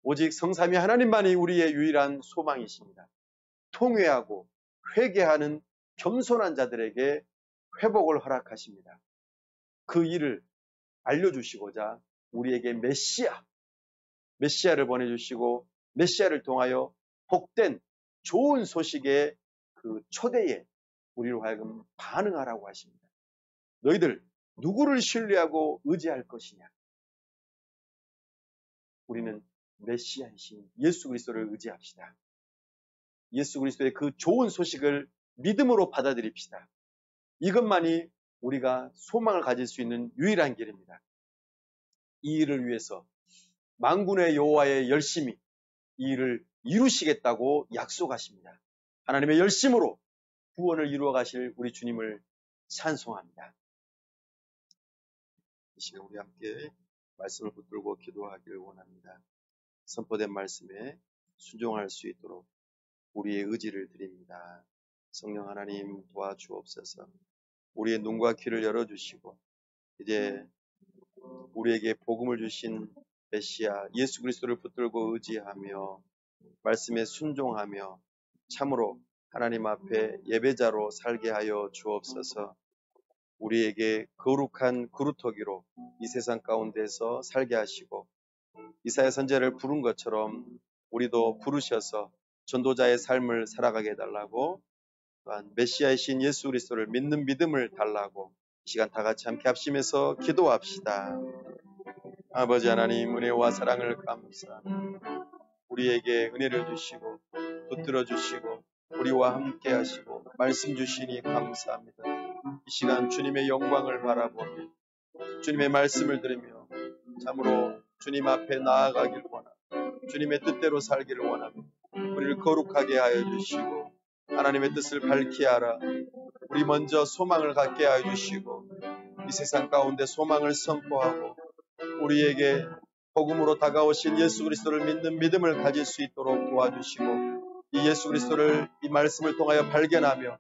오직 성삼위 하나님만이 우리의 유일한 소망이십니다. 통회하고 회개하는 겸손한 자들에게 회복을 허락하십니다. 그 일을 알려주시고자 우리에게 메시아를 보내주시고 메시아를 통하여 복된 좋은 소식의 그 초대에 우리로 하여금 반응하라고 하십니다. 너희들 누구를 신뢰하고 의지할 것이냐? 우리는 메시아이신 예수 그리스도를 의지합시다. 예수 그리스도의 그 좋은 소식을 믿음으로 받아들입시다. 이것만이 우리가 소망을 가질 수 있는 유일한 길입니다. 이 일을 위해서 만군의 여호와의 열심히 이 일을 이루시겠다고 약속하십니다. 하나님의 열심으로 구원을 이루어 가실 우리 주님을 찬송합니다. 이 시간 우리 함께 말씀을 붙들고 기도하기를 원합니다. 선포된 말씀에 순종할 수 있도록 우리의 의지를 드립니다. 성령 하나님 도와주옵소서. 우리의 눈과 귀를 열어주시고 이제 우리에게 복음을 주신 메시아 예수 그리스도를 붙들고 의지하며 말씀에 순종하며 참으로 하나님 앞에 예배자로 살게 하여 주옵소서. 우리에게 거룩한 그루터기로 이 세상 가운데서 살게 하시고 이사야 선지자를 부른 것처럼 우리도 부르셔서 전도자의 삶을 살아가게 해달라고, 또한 메시아이신 예수 그리스도를 믿는 믿음을 달라고 이 시간 다 같이 함께 합심해서 기도합시다. 아버지 하나님, 은혜와 사랑을 감사합니다. 우리에게 은혜를 주시고 붙들어 주시고 우리와 함께 하시고 말씀 주시니 감사합니다. 이 시간 주님의 영광을 바라보며 주님의 말씀을 들으며 참으로 주님 앞에 나아가길 원합니다. 주님의 뜻대로 살기를 원합니다. 우리를 거룩하게 하여 주시고 하나님의 뜻을 밝히 하라. 우리 먼저 소망을 갖게 하여 주시고 이 세상 가운데 소망을 선포하고 우리에게 복음으로 다가오신 예수 그리스도를 믿는 믿음을 가질 수 있도록 도와주시고 이 예수 그리스도를 이 말씀을 통하여 발견하며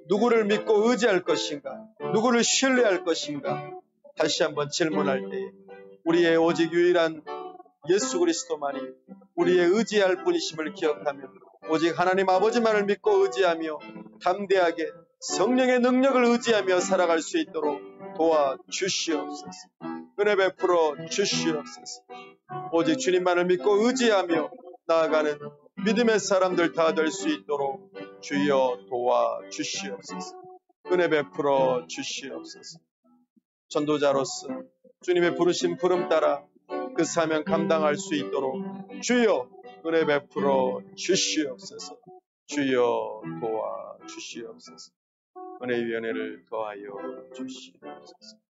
누구를 믿고 의지할 것인가, 누구를 신뢰할 것인가 다시 한번 질문할 때에 우리의 오직 유일한 예수 그리스도만이 우리의 의지할 분이심을 기억하며 오직 하나님 아버지만을 믿고 의지하며 담대하게 성령의 능력을 의지하며 살아갈 수 있도록 도와주시옵소서. 은혜 베풀어 주시옵소서. 오직 주님만을 믿고 의지하며 나아가는 믿음의 사람들 다 될 수 있도록 주여 도와주시옵소서. 은혜 베풀어 주시옵소서. 전도자로서 주님의 부르신 부름 따라 그 사명 감당할 수 있도록 주여 은혜 베풀어 주시옵소서. 주여 도와주시옵소서. 은혜의 연애를 더하여 주시옵소서.